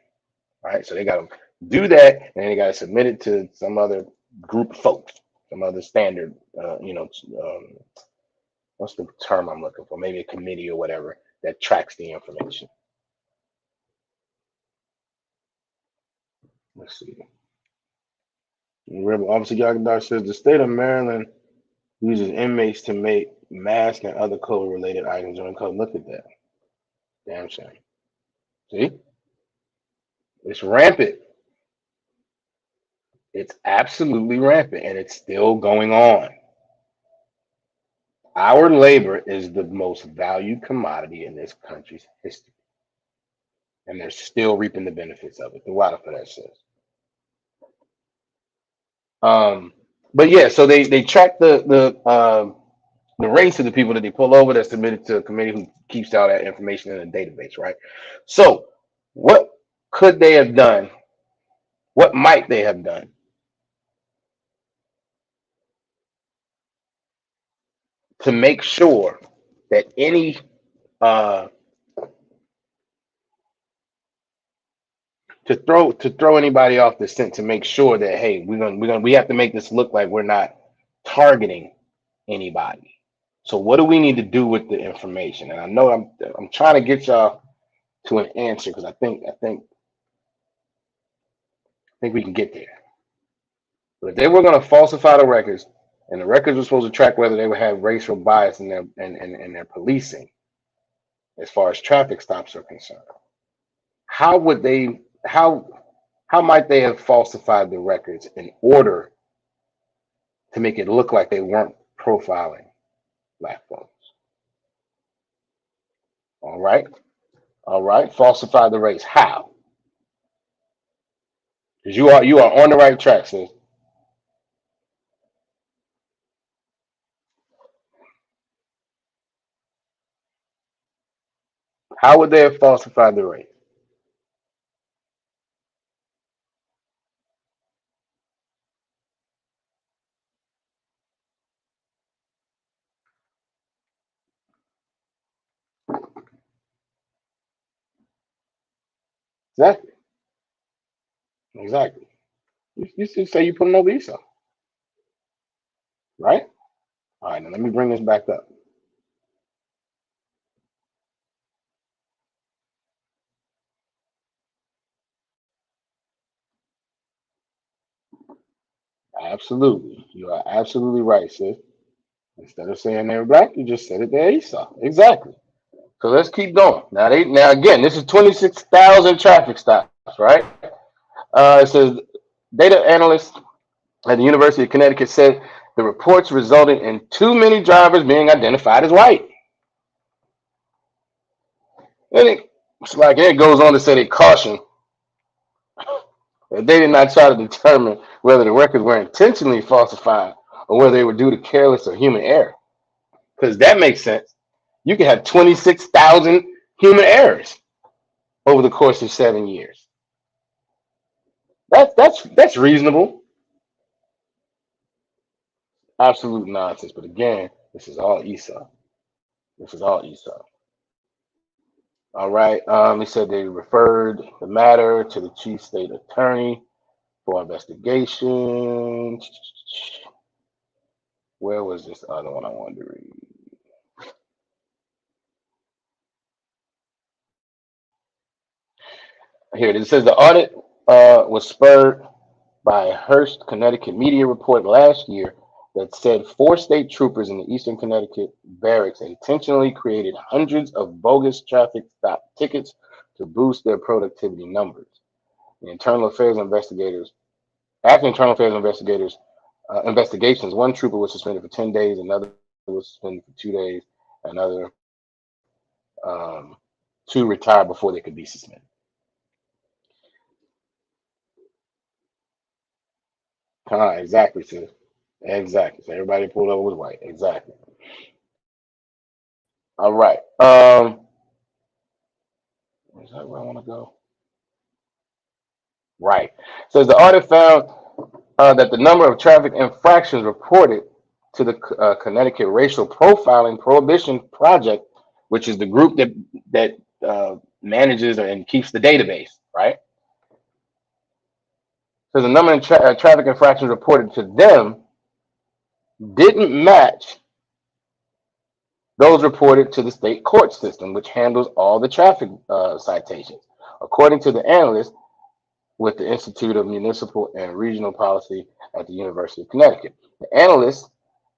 Right? So they got to do that, and then they got to submit it to some other group of folks, some other standard, what's the term I'm looking for? Maybe a committee or whatever that tracks the information. Let's see. Rebel Officer Yagadar says the state of Maryland uses inmates to make masks and other COVID-related items during COVID. Look at that. Damn shame. See? It's rampant. It's absolutely rampant, and it's still going on. Our labor is the most valued commodity in this country's history, and they're still reaping the benefits of it. The water for that says. But yeah, so they track the race of the people that they pull over. That's submitted to a committee who keeps all that information in a database, right? So, what could they have done? What might they have done to make sure that any uh, to throw anybody off the scent, to make sure that, hey, we have to make this look like we're not targeting anybody. So what do we need to do with the information? And I know I'm trying to get y'all to an answer, because I think we can get there. But if they were going to falsify the records, and the records were supposed to track whether they would have racial bias in their policing, as far as traffic stops are concerned, how would they how might they have falsified the records in order to make it look like they weren't profiling black folks? All right, all right, falsify the race. How? Because you are on the right track, sis. How would they have falsified the race? Exactly, exactly. You should say you put an over Esau, right? All right, now let me bring this back up. Absolutely, you are absolutely right, sis. Instead of saying they're black, you just said it they're Esau. Exactly. So let's keep going. Now again, this is 26,000 traffic stops, right? It says data analysts at the University of Connecticut said the reports resulted in too many drivers being identified as white. And it goes on to say they caution that they did not try to determine whether the records were intentionally falsified or whether they were due to careless or human error. Because that makes sense. You can have 26,000 human errors over the course of 7 years. That's reasonable. Absolute nonsense. But again, this is all Esau. This is all Esau. All right. He said they referred the matter to the chief state attorney for investigation. Where was this other one I wanted to read? Here it is. It says the audit was spurred by a Hearst, Connecticut media report last year that said four state troopers in the Eastern Connecticut barracks intentionally created hundreds of bogus traffic stop tickets to boost their productivity numbers. The internal affairs investigators, after internal affairs investigations, one trooper was suspended for 10 days, another was suspended for 2 days, another um, two retired before they could be suspended. Exactly, sis. Exactly. So everybody pulled over was white. Exactly. All right. Is that where I want to go? Right. Says the audit found that the number of traffic infractions reported to the Connecticut Racial Profiling Prohibition Project, which is the group that manages and keeps the database, right? So the number of traffic infractions reported to them didn't match those reported to the state court system, which handles all the traffic citations. According to the analyst with the Institute of Municipal and Regional Policy at the University of Connecticut, the analysts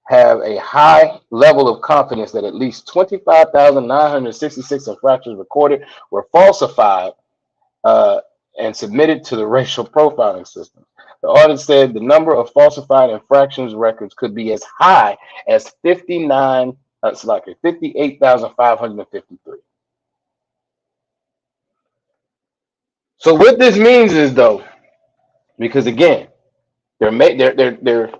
have a high level of confidence that at least 25,966 infractions recorded were falsified uh, and submitted to the racial profiling system. The audit said the number of falsified infractions records could be as high as 58,553. So what this means is though, because again, they're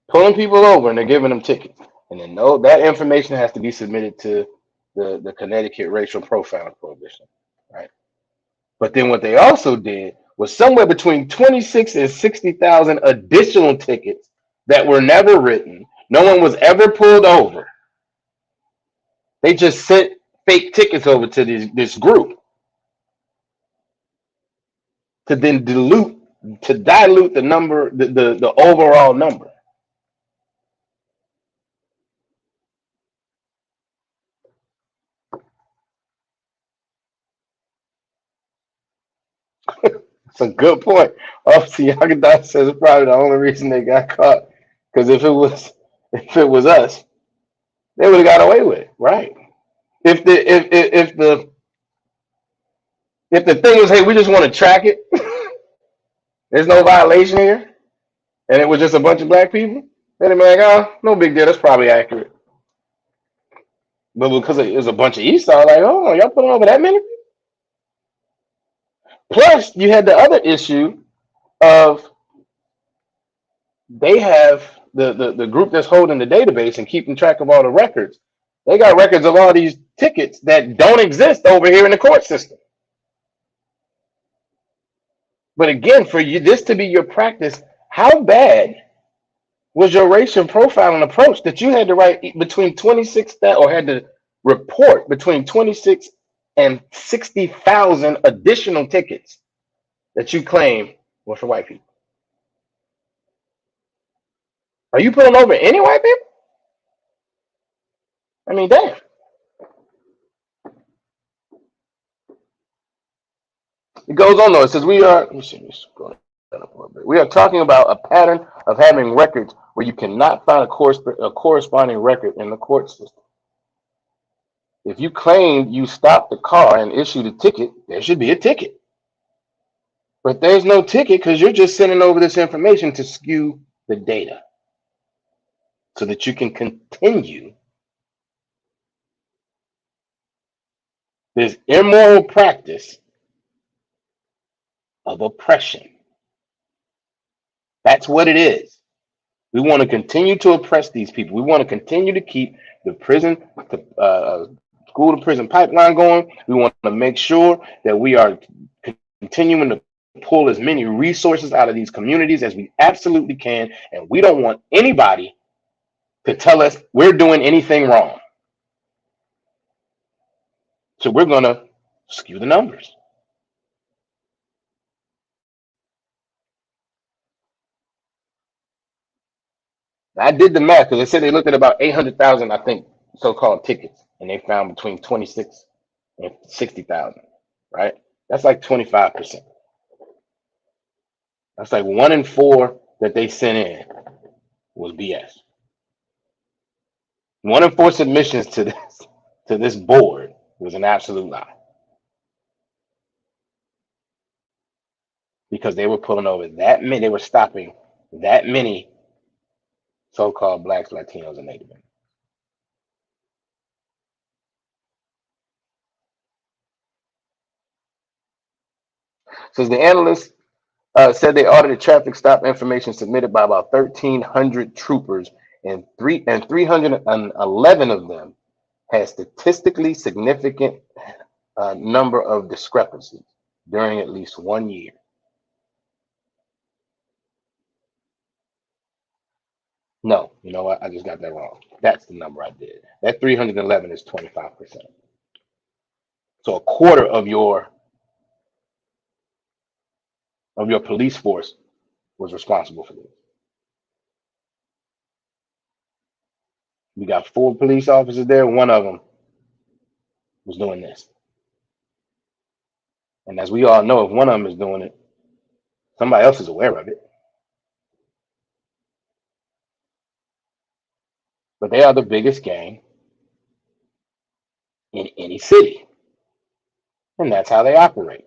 pulling people over and they're giving them tickets, and then no, that information has to be submitted to the Connecticut Racial Profiling Prohibition, right? But then what they also did was somewhere between 26 and 60,000 additional tickets that were never written. No one was ever pulled over. They just sent fake tickets over to this group to then dilute the number, the overall number. It's a good point. Officer Yagadan says it's probably the only reason they got caught. Because if it was us, they would have got away with it, right? If the thing was, hey, we just want to track it, there's no violation here, and it was just a bunch of black people, they'd be like, oh, no big deal, that's probably accurate. But because it was a bunch of Esau, like, oh, y'all putting over that many? Plus, you had the other issue of they have the group that's holding the database and keeping track of all the records. They got records of all these tickets that don't exist over here in the court system. But again, for you this to be your practice, how bad was your racial profiling approach that you had to write between 26 that or had to report between 26 and 60,000 additional tickets that you claim were for white people? Are you pulling over any white people? I mean, damn. It goes on though. It says we are. Let me see. Let me scroll that up a little bit. We are talking about a pattern of having records where you cannot find a corresponding record in the court system. If you claim you stopped the car and issued a ticket, there should be a ticket. But there's no ticket because you're just sending over this information to skew the data so that you can continue this immoral practice of oppression. That's what it is. We want to continue to oppress these people. We want to continue to keep the school to prison pipeline going. We want to make sure that we are continuing to pull as many resources out of these communities as we absolutely can. And we don't want anybody to tell us we're doing anything wrong. So we're going to skew the numbers. I did the math because they said they looked at about 800,000, I think, so-called tickets, and they found between 26 and 60,000, right? That's like 25%. That's like 1 in 4 that they sent in was BS. 1 in 4 submissions to this board was an absolute lie because they were pulling over that many. They were stopping that many so-called blacks, Latinos, and Native Americans. Says the analyst said they audited traffic stop information submitted by about 1,300 troopers, and 311 of them had statistically significant number of discrepancies during at least 1 year. No, you know what? I just got that wrong. That's the number I did. That 311 is 25%. So a quarter of your police force was responsible for this. We got 4 police officers there. One of them was doing this. And as we all know, if one of them is doing it, somebody else is aware of it. But they are the biggest gang in any city. And that's how they operate.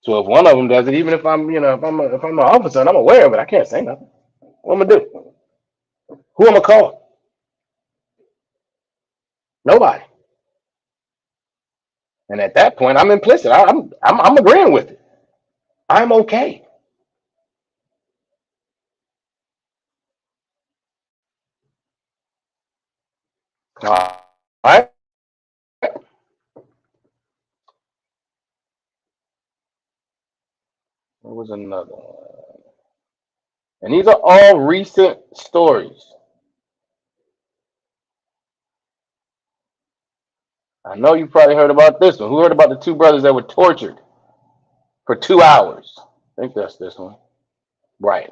So if one of them does it, even if I'm an officer and I'm aware of it, I can't say nothing. What am I gonna do? Who am I call? Nobody. And at that point, I'm implicit. I'm agreeing with it. I'm okay. All right. There was another one. And these are all recent stories. I know you probably heard about this one. Who heard about the 2 brothers that were tortured for 2 hours? I think that's this one. Right.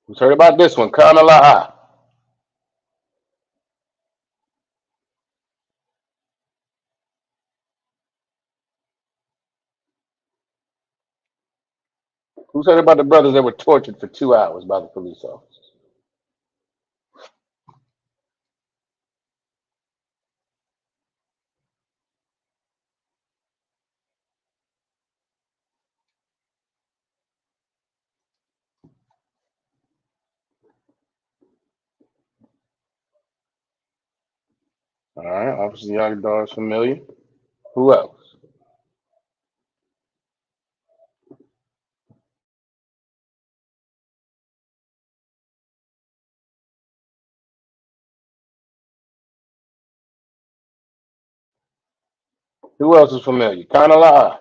Who's heard about this one? Kana La'a. Who said about the brothers that were tortured for 2 hours by the police officers? All right, Officer Yagdar is familiar. Who else? Who else is familiar? Kanala.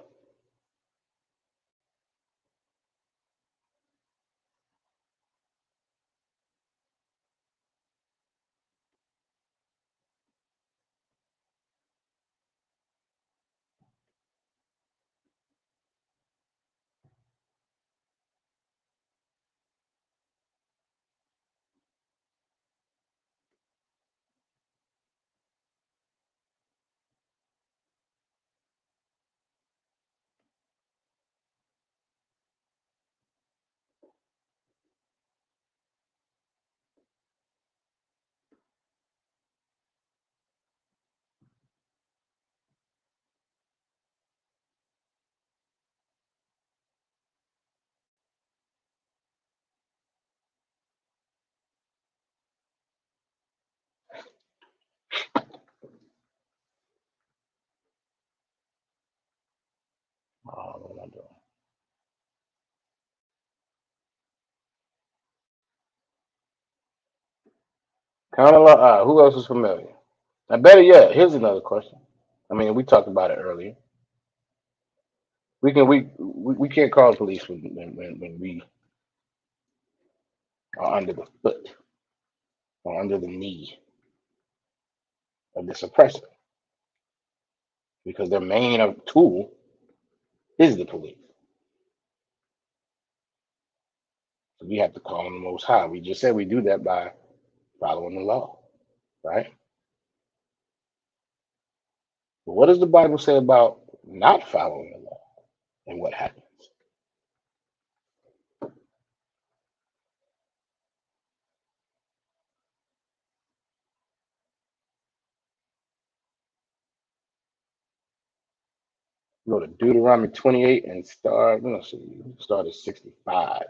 Oh, what am I doing? Kanala. Who else is familiar? Now, better yet, here's another question. I mean, we talked about it earlier. We can't call the police when we are under the foot or under the knee of this oppressor because their main tool is the police. So we have to call on the Most High. We just said we do that by following the law, right? But what does the Bible say about not following the law and what happens? Go to Deuteronomy 28 and start at 65.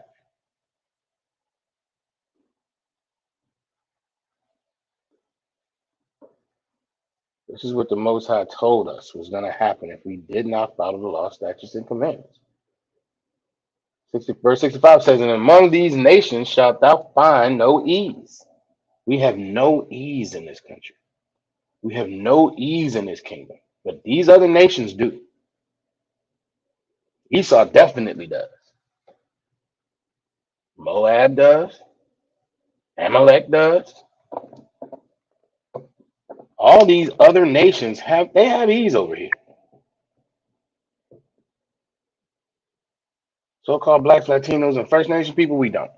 This is what the Most High told us was going to happen if we did not follow the law, statutes, and commandments. Verse 65 says, and among these nations shalt thou find no ease. We have no ease in this country. We have no ease in this kingdom. But these other nations do. Esau definitely does. Moab does. Amalek does. All these other nations have ease over here. So-called blacks, Latinos, and First Nation people, we don't.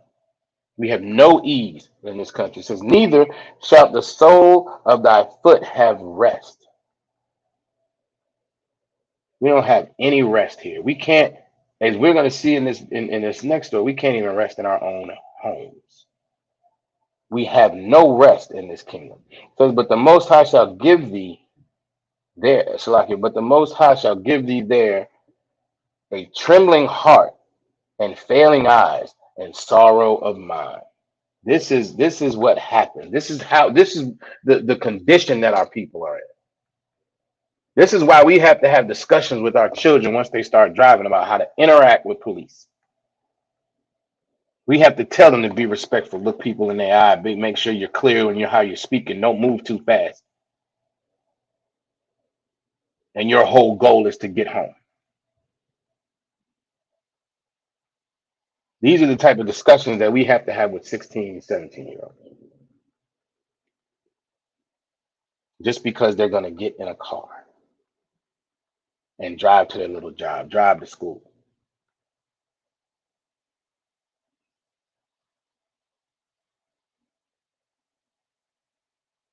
We have no ease in this country. It says, neither shall the sole of thy foot have rest. We don't have any rest here. We can't, as we're going to see in this next story, we can't even rest in our own homes. We have no rest in this kingdom. It says, but the Most High shall give thee there, Shalakia, but the Most High shall give thee there a trembling heart and failing eyes and sorrow of mind. This is what happened. This is the condition that our people are in. This is why we have to have discussions with our children once they start driving about how to interact with police. We have to tell them to be respectful, look people in their eye, make sure you're clear when how you're speaking, don't move too fast. And your whole goal is to get home. These are the type of discussions that we have to have with 16, 17-year-olds. Just because they're going to get in a car and drive to their little job, drive to school.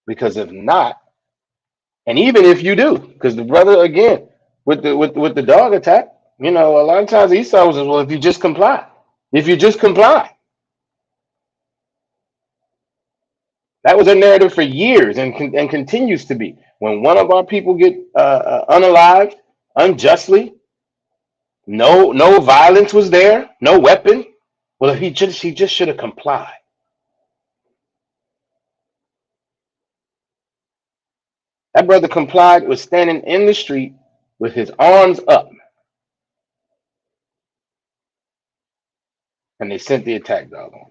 Because if not, and even if you do, because the brother again with the dog attack, a lot of times Esau was well, if you just comply. if you just comply. That was a narrative for years and continues to be. When one of our people get unalived unjustly, no violence was there, no weapon. Well, if he just should have complied. That brother complied, was standing in the street with his arms up, and they sent the attack dog on him.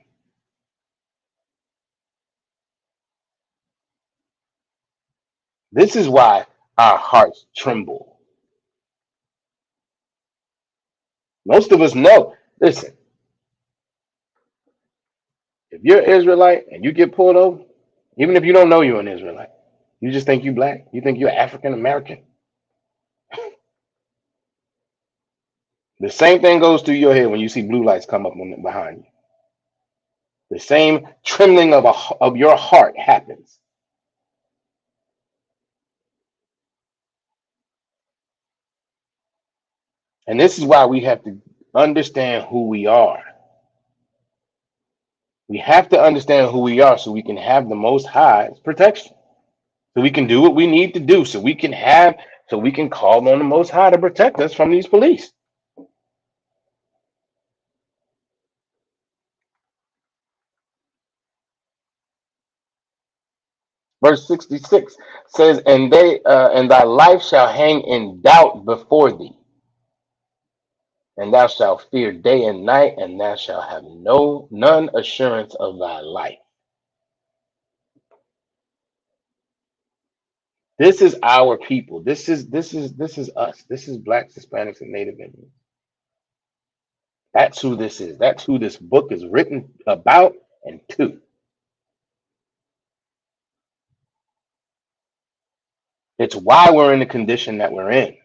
This is why our hearts tremble. Most of us know. Listen, if you're an Israelite and you get pulled over, even if you don't know you're an Israelite, you just think you black, you think you're African American. The same thing goes through your head when you see blue lights come up behind you. The same trembling of your heart happens. And this is why we have to understand who we are. We have to understand who we are so we can have the Most High's protection. So we can do what we need to do. So we can call on the Most High to protect us from these police. Verse 66 says, and thy life shall hang in doubt before thee, and thou shalt fear day and night, and thou shalt have none assurance of thy life. This is our people. This is us. This is blacks, Hispanics, and Native Indians. That's who this is. That's who this book is written about and to. It's why we're in the condition that we're in.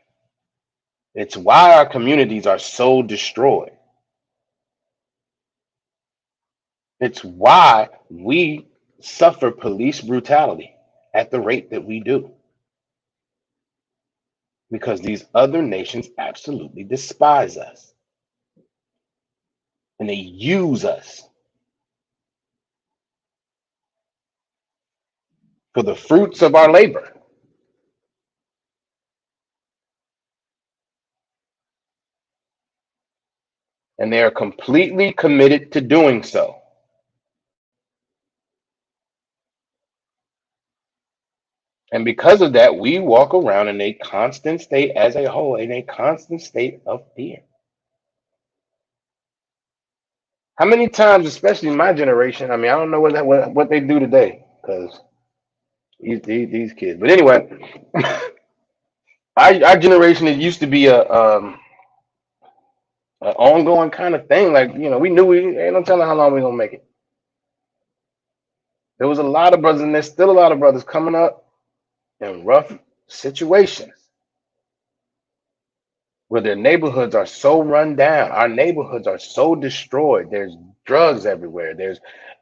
It's why our communities are so destroyed. It's why we suffer police brutality at the rate that we do. Because these other nations absolutely despise us. And they use us for the fruits of our labor. And they are completely committed to doing so. And because of that, we walk around in a constant state as a whole, in a constant state of fear. How many times, especially in my generation, I mean, I don't know what they do today, because these kids. But anyway, our generation, it used to be a ongoing kind of thing. Like, we knew we ain't no telling how long we gonna make it. There was a lot of brothers, and there's still a lot of brothers coming up in rough situations where their neighborhoods are so run down. Our neighborhoods are so destroyed. There's drugs everywhere. There's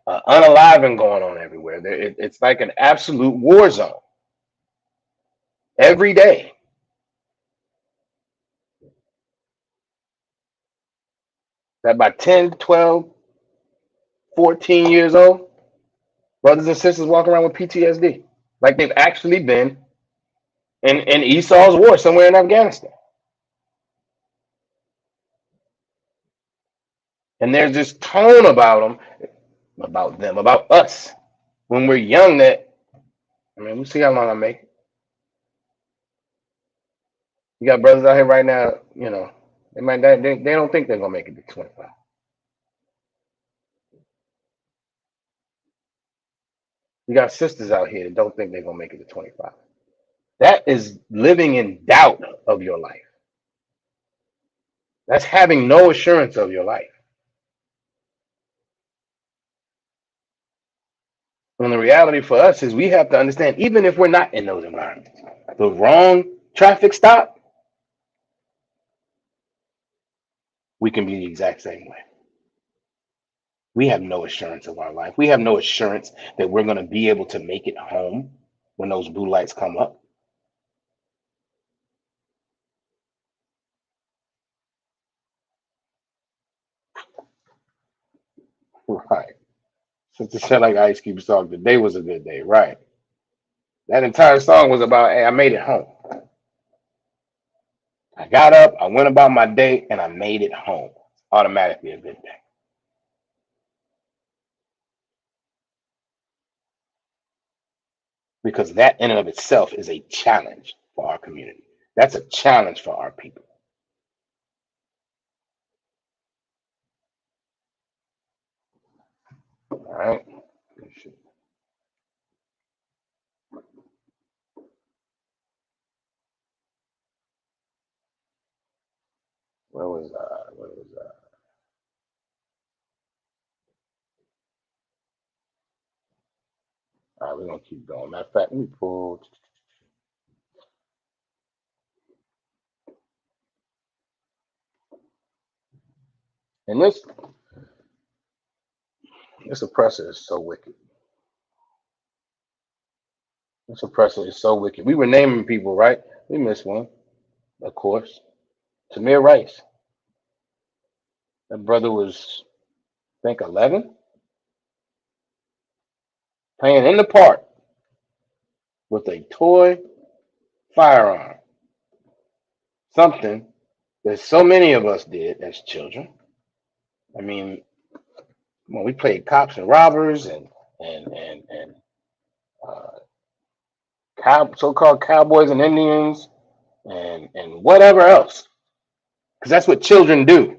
unaliving going on everywhere. It's like an absolute war zone every day. That by 10, 12, 14 years old, brothers and sisters walking around with PTSD, like they've actually been in Esau's war somewhere in Afghanistan. And there's this tone about us when we're young that, I mean, we'll see how long I make it. You got brothers out here right now, they don't think they're gonna make it to 25. You got sisters out here that don't think they're gonna make it to 25. That is living in doubt of your life. That's having no assurance of your life. And the reality for us is we have to understand, even if we're not in those environments, the wrong traffic stop, we can be the exact same way. We have no assurance of our life. We have no assurance that we're going to be able to make it home when those blue lights come up. Right. Sister said like Ice Cube song, "Today was a good day." Right. That entire song was about, hey, I made it home. I got up, I went about my day, and I made it home. Automatically a good day. Because that in and of itself is a challenge for our community. That's a challenge for our people. All right. Where was All right, we're gonna keep going. Matter of fact, let me pull. And this oppressor is so wicked. This oppressor is so wicked. We were naming people, right? We missed one, of course. Tamir Rice. That brother was, I think, 11, playing in the park with a toy firearm. Something that so many of us did as children. I mean, when we played cops and robbers and so-called cowboys and Indians and whatever else, because that's what children do.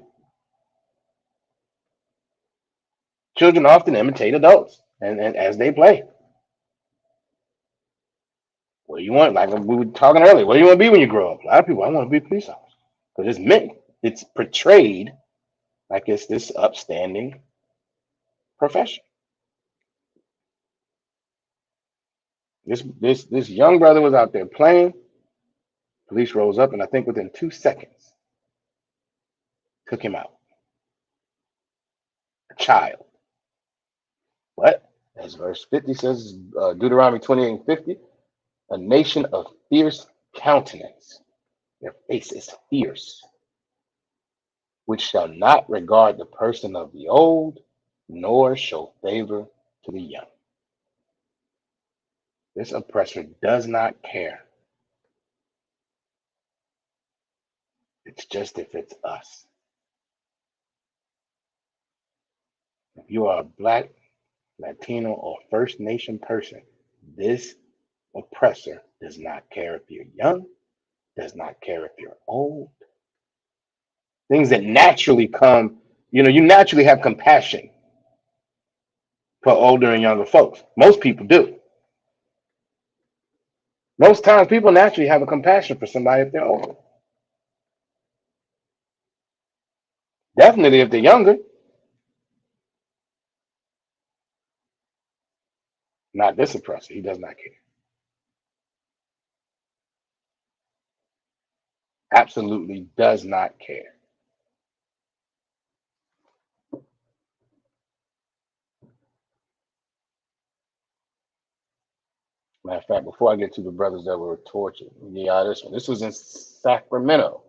Children often imitate adults, and as they play. What do you want? Like we were talking earlier, what do you want to be when you grow up? A lot of people, I want to be a police officer because it's portrayed like it's this upstanding profession. This young brother was out there playing. Police rose up, and I think within 2 seconds, took him out. A child. What? As verse 50 says, Deuteronomy 28:50, a nation of fierce countenance. Their face is fierce, which shall not regard the person of the old, nor show favor to the young. This oppressor does not care. It's just if it's us. If you are a Black, Latino, or First Nation person, this oppressor does not care if you're young, does not care if you're old. Things that naturally come, you naturally have compassion for older and younger folks. Most people do. Most times, people naturally have a compassion for somebody if they're older. Definitely if they're younger. Not this oppressor. He does not care. Absolutely does not care. Matter of fact, before I get to the brothers that were tortured, yeah, this one. This was in Sacramento.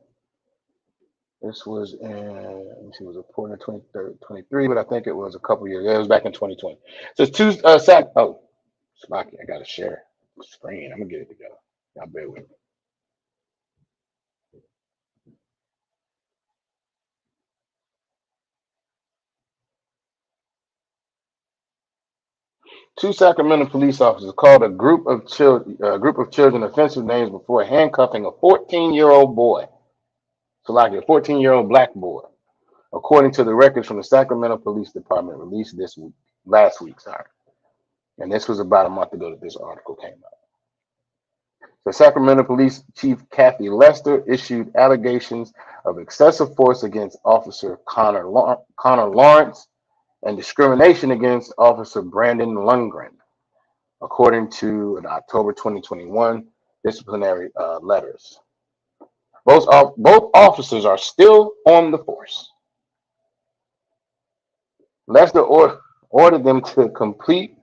This was in, let me see, it was reported in 2023, but I think it was a couple years. It was back in 2020. So it's two, oh, Slocky, I got to share screen. I'm going to get it together. Y'all bear with me. Two Sacramento police officers called a group of children offensive names before handcuffing a 14-year-old boy. So like a 14-year-old black boy, according to the records from the Sacramento Police Department released last week, sorry. And this was about a month ago that this article came out. The Sacramento Police Chief Kathy Lester issued allegations of excessive force against Officer Connor Lawrence and discrimination against Officer Brandon Lundgren, according to an October 2021 disciplinary letters. Both officers are still on the force. Lester ordered them to complete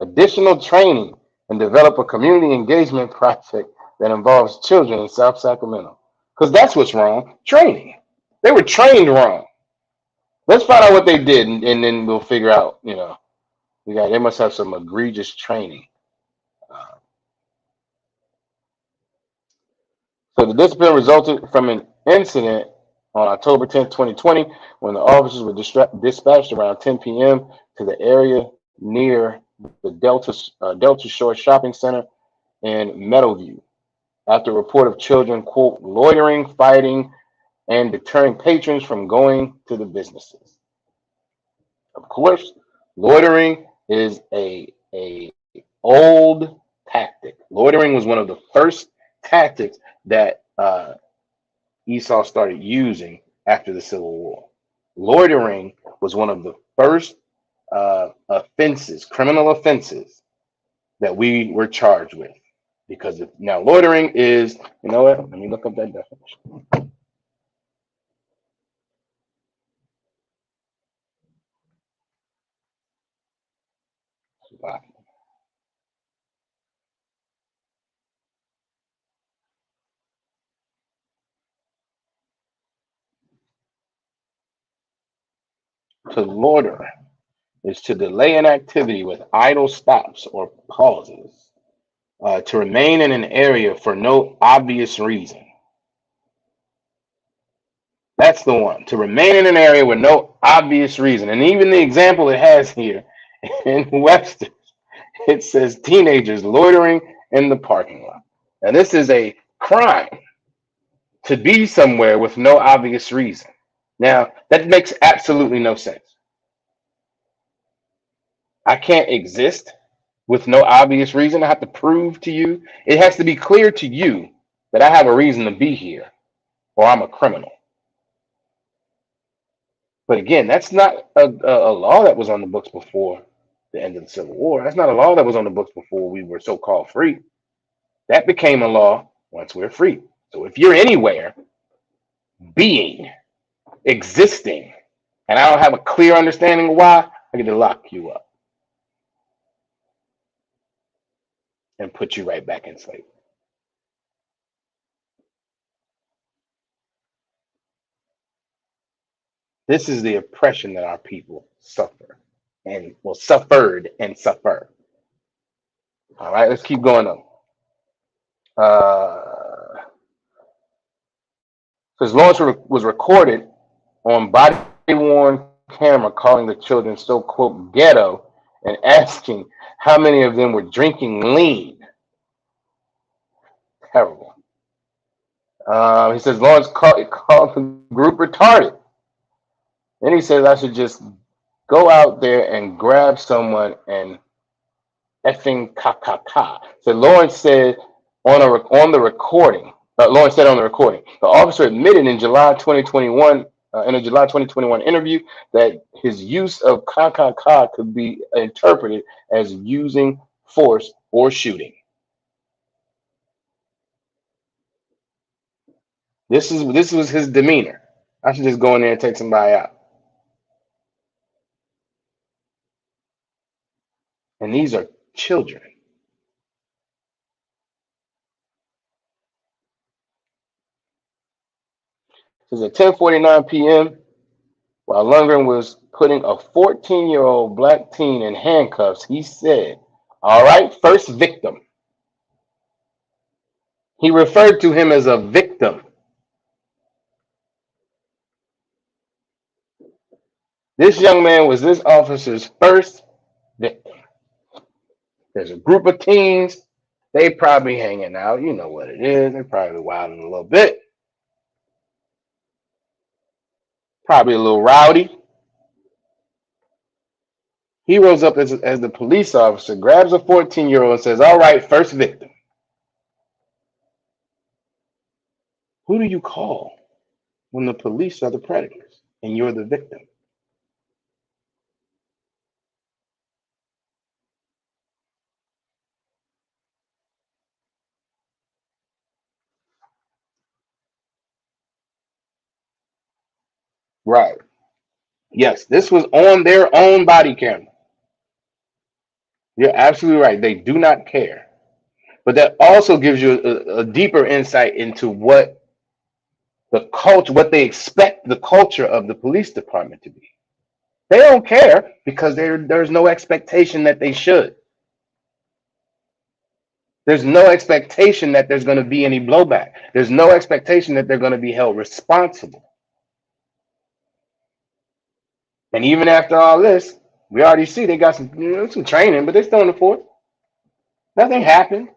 additional training and develop a community engagement project that involves children in South Sacramento. Because that's what's wrong, training. They were trained wrong. Let's find out what they did, and then we'll figure out. They must have some egregious training. Uh, so the discipline resulted from an incident on October 10th, 2020, when the officers were dispatched around 10 p.m. to the area near the Delta Shore Shopping Center in Meadowview after a report of children, quote, loitering, fighting, and deterring patrons from going to the businesses. Of course, loitering is a old tactic. Loitering was one of the first tactics that Esau started using after the Civil War. Loitering was one of the first offenses, criminal offenses that we were charged with. Because now loitering is, you know what? Let me look up that definition. Wow. To loiter is to delay an activity with idle stops or pauses, to remain in an area for no obvious reason. That's the one. To remain in an area with no obvious reason. And even the example it has here in Webster, it says teenagers loitering in the parking lot. Now, this is a crime to be somewhere with no obvious reason. Now, that makes absolutely no sense. I can't exist with no obvious reason. I have to prove to you. It has to be clear to you that I have a reason to be here or I'm a criminal. But again, that's not a law that was on the books before the end of the Civil War. That's not a law that was on the books before we were so-called free. That became a law once we're free. So if you're anywhere, being, existing, and I don't have a clear understanding of why, I get to lock you up and put you right back in slavery. This is the oppression that our people suffer and well suffered and suffer. All right, let's keep going on. Because Lawrence was recorded on body worn camera calling the children so quote ghetto and asking how many of them were drinking lean. Terrible. He says Lawrence called the group retarded. Then he says I should just go out there and grab someone and effing ka. So Lawrence said on the recording. Lawrence said on the recording, the officer admitted in July 2021, in a July 2021 interview, that his use of ka could be interpreted as using force or shooting. This was his demeanor. I should just go in there and take somebody out. And these are children. It says at 10:49 p.m., while Lundgren was putting a 14-year-old black teen in handcuffs, he said, "All right, first victim." He referred to him as a victim. This young man was this officer's first victim. There's a group of teens. They probably hanging out. You know what it is. They're probably wilding a little bit. Probably a little rowdy. He rose up as the police officer, grabs a 14-year-old and says, "All right, first victim." Who do you call when the police are the predators and you're the victim? Right. Yes, this was on their own body camera. You're absolutely right. They do not care. But that also gives you a deeper insight into what the culture, what they expect the culture of the police department to be. They don't care because there's no expectation that they should. There's no expectation that there's going to be any blowback. There's no expectation that they're going to be held responsible. And even after all this, we already see they got some, some training, but they're still in the force. Nothing happened.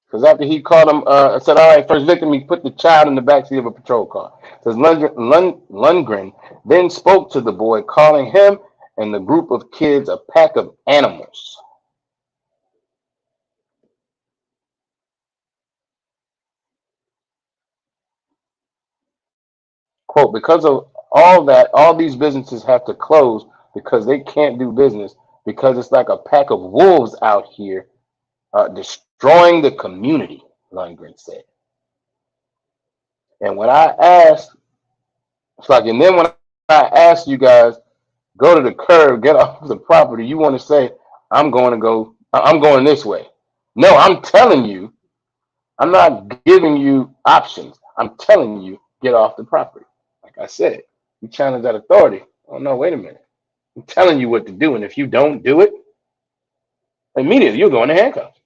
Because after he called him, said, "All right, first victim," he put the child in the backseat of a patrol car. Says Lundgren then spoke to the boy, calling him and the group of kids a pack of animals. Quote, because of all that, all these businesses have to close because they can't do business because it's like a pack of wolves out here destroying the community, Lundgren said. And when I asked, it's like, and then when I asked you guys, go to the curb, get off the property, you want to say, I'm going this way. No, I'm telling you, I'm not giving you options. I'm telling you, get off the property. Like I said, you challenge that authority. Oh, no, wait a minute. I'm telling you what to do. And if you don't do it, immediately you'll go into handcuffs.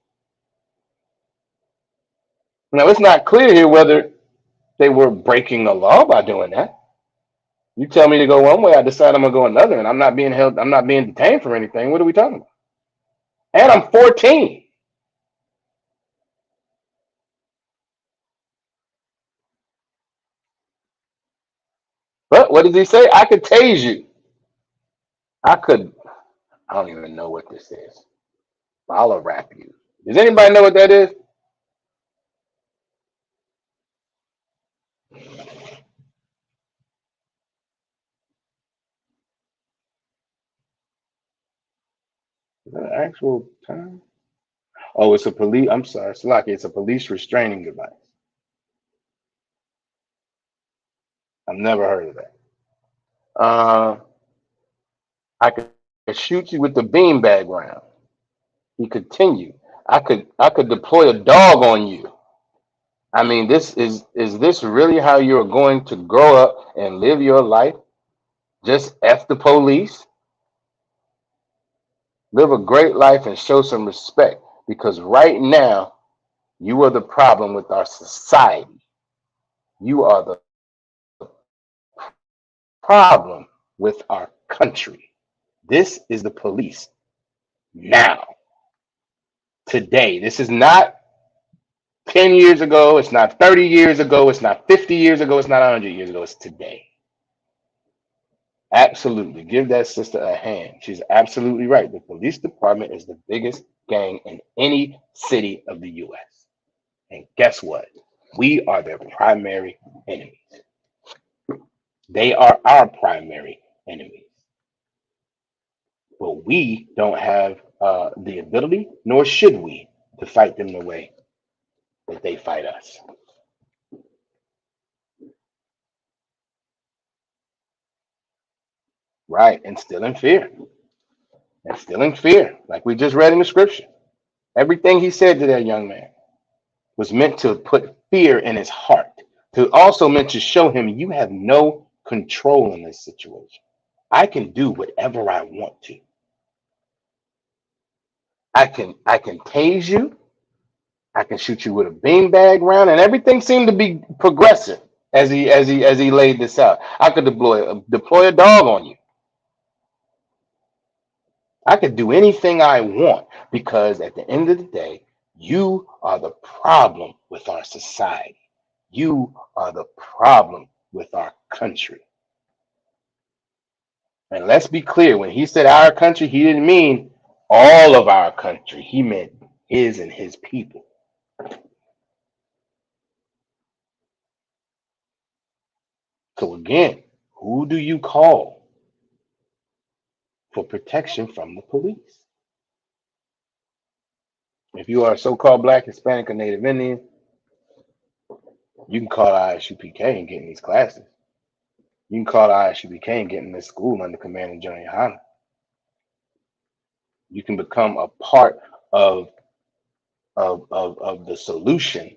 Now, it's not clear here whether they were breaking the law by doing that. You tell me to go one way, I decide I'm going to go another, and I'm not being held, I'm not being detained for anything. What are we talking about? And I'm 14. But what does he say? I could tase you. I could, I don't even know what this is. I'll wrap you. Does anybody know what that is? Is that an actual term? Oh, it's a police. I'm sorry, Slocky. It's a police restraining device. I've never heard of that. Uh, I could shoot you with the beanbag round. He continued. I could deploy a dog on you. I mean, is this really how you're going to grow up and live your life? Just F the police? Live a great life and show some respect because right now you are the problem with our society. You are the problem with our country. This is the police now, today. This is not 10 years ago. It's not 30 years ago. It's not 50 years ago. It's not 100 years ago. It's today. Absolutely. Give that sister a hand. She's absolutely right. The police department is the biggest gang in any city of the U.S. And guess what? We are their primary enemies. They are our primary enemies. But we don't have the ability, nor should we, to fight them the way that they fight us. Right. Instilling fear. Instilling fear, like we just read in the scripture. Everything he said to that young man was meant to put fear in his heart, to also meant to show him you have no control in this situation. I can do whatever I want to. I can tase you. I can shoot you with a beanbag round, and everything seemed to be progressive as he laid this out. I could deploy a dog on you. I could do anything I want because at the end of the day, you are the problem with our society. You are the problem with our country. And let's be clear, when he said our country, he didn't mean all of our country. He meant his and his people. So again, who do you call for protection from the police? If you are a so-called Black, Hispanic, or Native Indian, you can call ISUPK and get in these classes. You can call ISUPK and get in this school under Command of General Yohana. You can become a part of the solution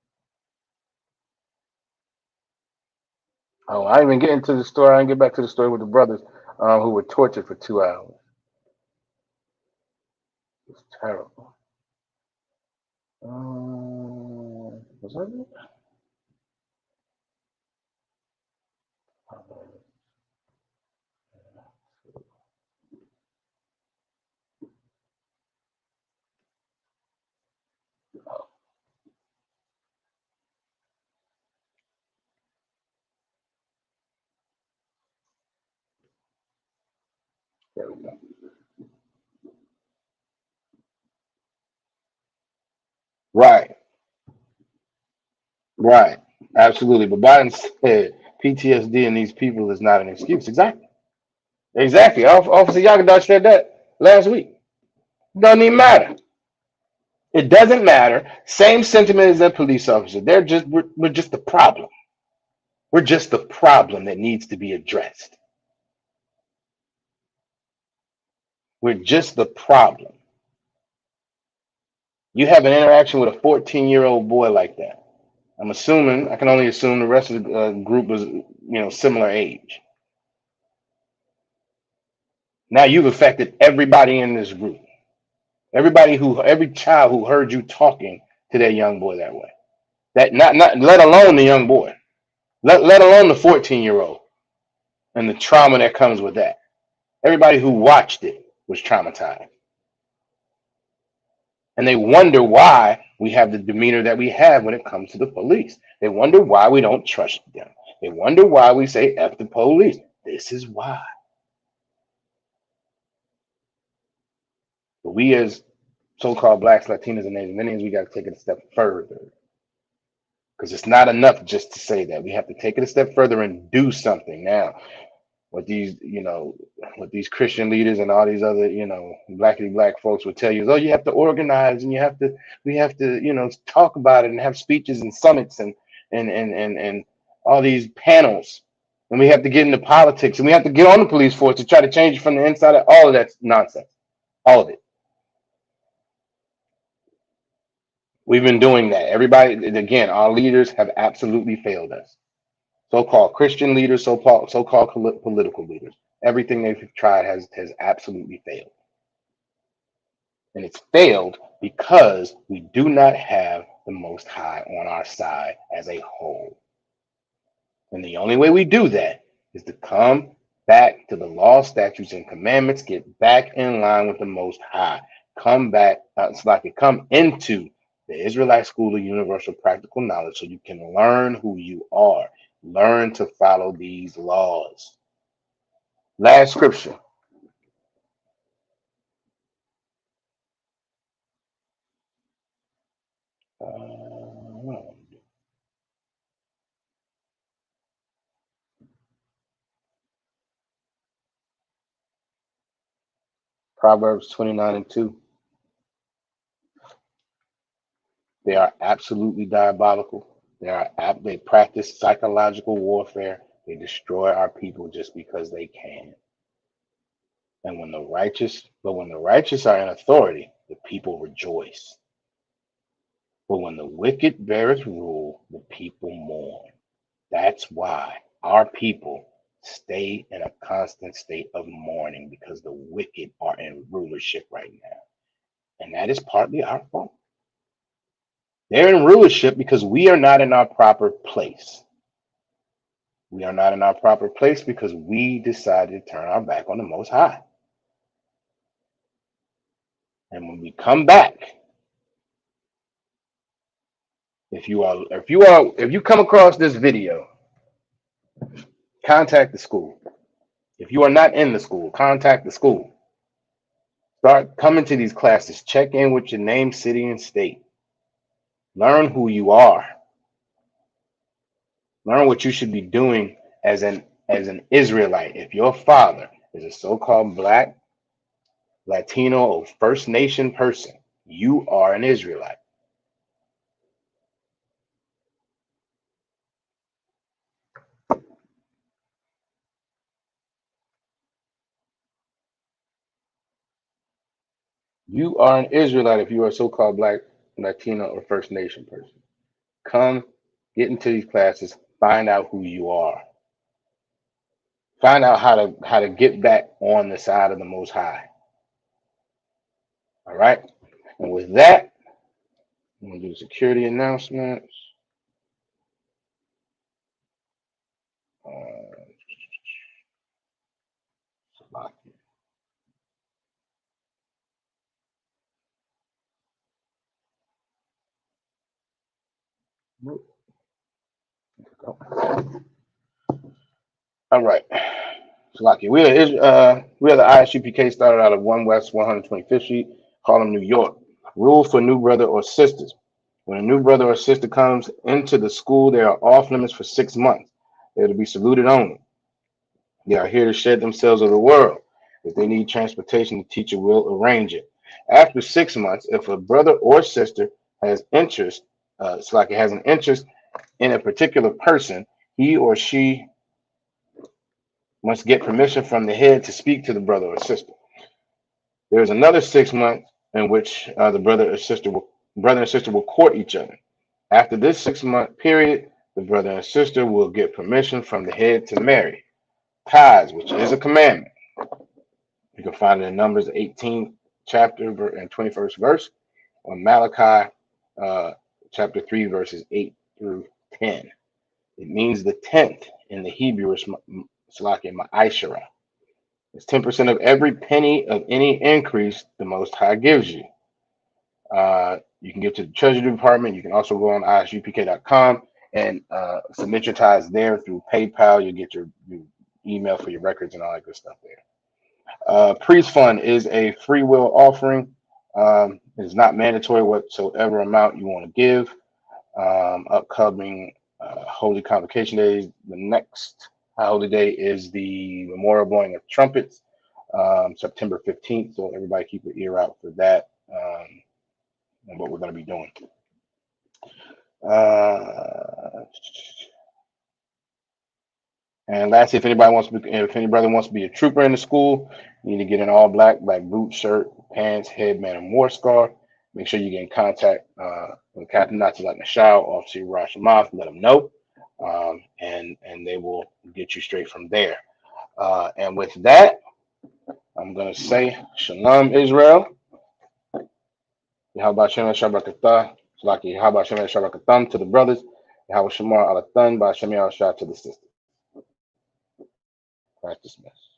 Oh, I didn't even get into the story. I didn't get back to the story with the brothers who were tortured for 2 hours. It's terrible. Was that it? There we go. Right, right, absolutely. But Biden said PTSD in these people is not an excuse. Exactly, exactly. Officer Yagadosh said that last week. Doesn't even matter. It doesn't matter. Same sentiment as that police officer. We're just the problem. We're just the problem that needs to be addressed. We're just the problem. You have an interaction with a 14-year-old boy like that. I'm assuming, I can only assume the rest of the group was, similar age. Now you've affected everybody in this group. Every child who heard you talking to that young boy that way. That not let alone the young boy. Let alone the 14-year-old and the trauma that comes with that. Everybody who watched it was traumatized. And they wonder why we have the demeanor that we have when it comes to the police. They wonder why we don't trust them. They wonder why we say F the police. This is why. But we as so-called blacks, Latinos, and Native Indians, we got to take it a step further. Because it's not enough just to say that. We have to take it a step further and do something. Now, what these Christian leaders and all these other, blackity black folks will tell you is, oh, you have to organize and we have to, talk about it and have speeches and summits and all these panels. And we have to get into politics and we have to get on the police force to try to change it from the inside. All of that's nonsense. All of it. We've been doing that. Everybody, again, our leaders have absolutely failed us. So-called Christian leaders, so-called political leaders. Everything they've tried has absolutely failed. And it's failed because we do not have the Most High on our side as a whole. And the only way we do that is to come back to the law, statutes, and commandments, get back in line with the Most High. Come back, it's like it come into the Israelite School of Universal Practical Knowledge so you can learn who you are. Learn to follow these laws. Last scripture. Proverbs 29:2. They are absolutely diabolical. They practice psychological warfare. They destroy our people just because they can. And when the righteous are in authority, the people rejoice. But when the wicked beareth rule, the people mourn. That's why our people stay in a constant state of mourning because the wicked are in rulership right now. And that is partly our fault. They're in rulership because we are not in our proper place. We are not in our proper place because we decided to turn our back on the Most High. And when we come back, if you come across this video, contact the school. If you are not in the school, contact the school. Start coming to these classes. Check in with your name, city, and state. Learn who you are. Learn what you should be doing as an Israelite. If your father is a so-called black, Latino, or First Nation person, you are an Israelite. You are an Israelite if you are a so-called black, Latino, or First Nation person. Come, get into these classes, find out who you are. Find out how to get back on the side of the Most High. All right. And with that, I'm gonna do security announcements. All right. Salaki. We are the ISUPK, started out of 1 West 125th Street, Harlem, New York. Rule for new brother or sisters. When a new brother or sister comes into the school, they are off limits for 6 months. They are to be saluted only. They are here to shed themselves of the world. If they need transportation, the teacher will arrange it. After 6 months, if a brother or sister has interest, Salaki has an interest in a particular person, he or she must get permission from the head to speak to the brother or sister. There is another 6 months in which the brother and sister will court each other. After this 6 month period, the brother and sister will get permission from the head to marry. Tithes, which is a commandment. You can find it in Numbers 18th chapter and 21st verse, or Malachi chapter 3 verses 8 through 10. It means the 10th in the Hebrew, Salaki Ma'ashara. It's 10% of every penny of any increase the Most High gives you. You can get to the Treasury Department. You can also go on isupk.com and submit your tithes there through PayPal. You'll get your email for your records and all that good stuff there. Priest Fund is a free will offering. It's not mandatory whatsoever amount you want to give. Upcoming Holy Convocation Days. The next holy day is the Memorial Blowing of Trumpets, September 15th. So everybody keep your ear out for that and what we're going to be doing. And lastly, if any brother wants to be a trooper in the school, you need to get an all black boot, shirt, pants, headband, and war scar. Make sure you get in contact with Captain Nazi like Nashal, Officer Rosh Moth, let them know. And they will get you straight from there. And with that, I'm going to say Shalom Israel. How about Shem Shabrakatah? Salaki, how about Shem Shabrakatah to the brothers? How about Shamar Alathan by Shem Shah to the sisters? Class dismissed.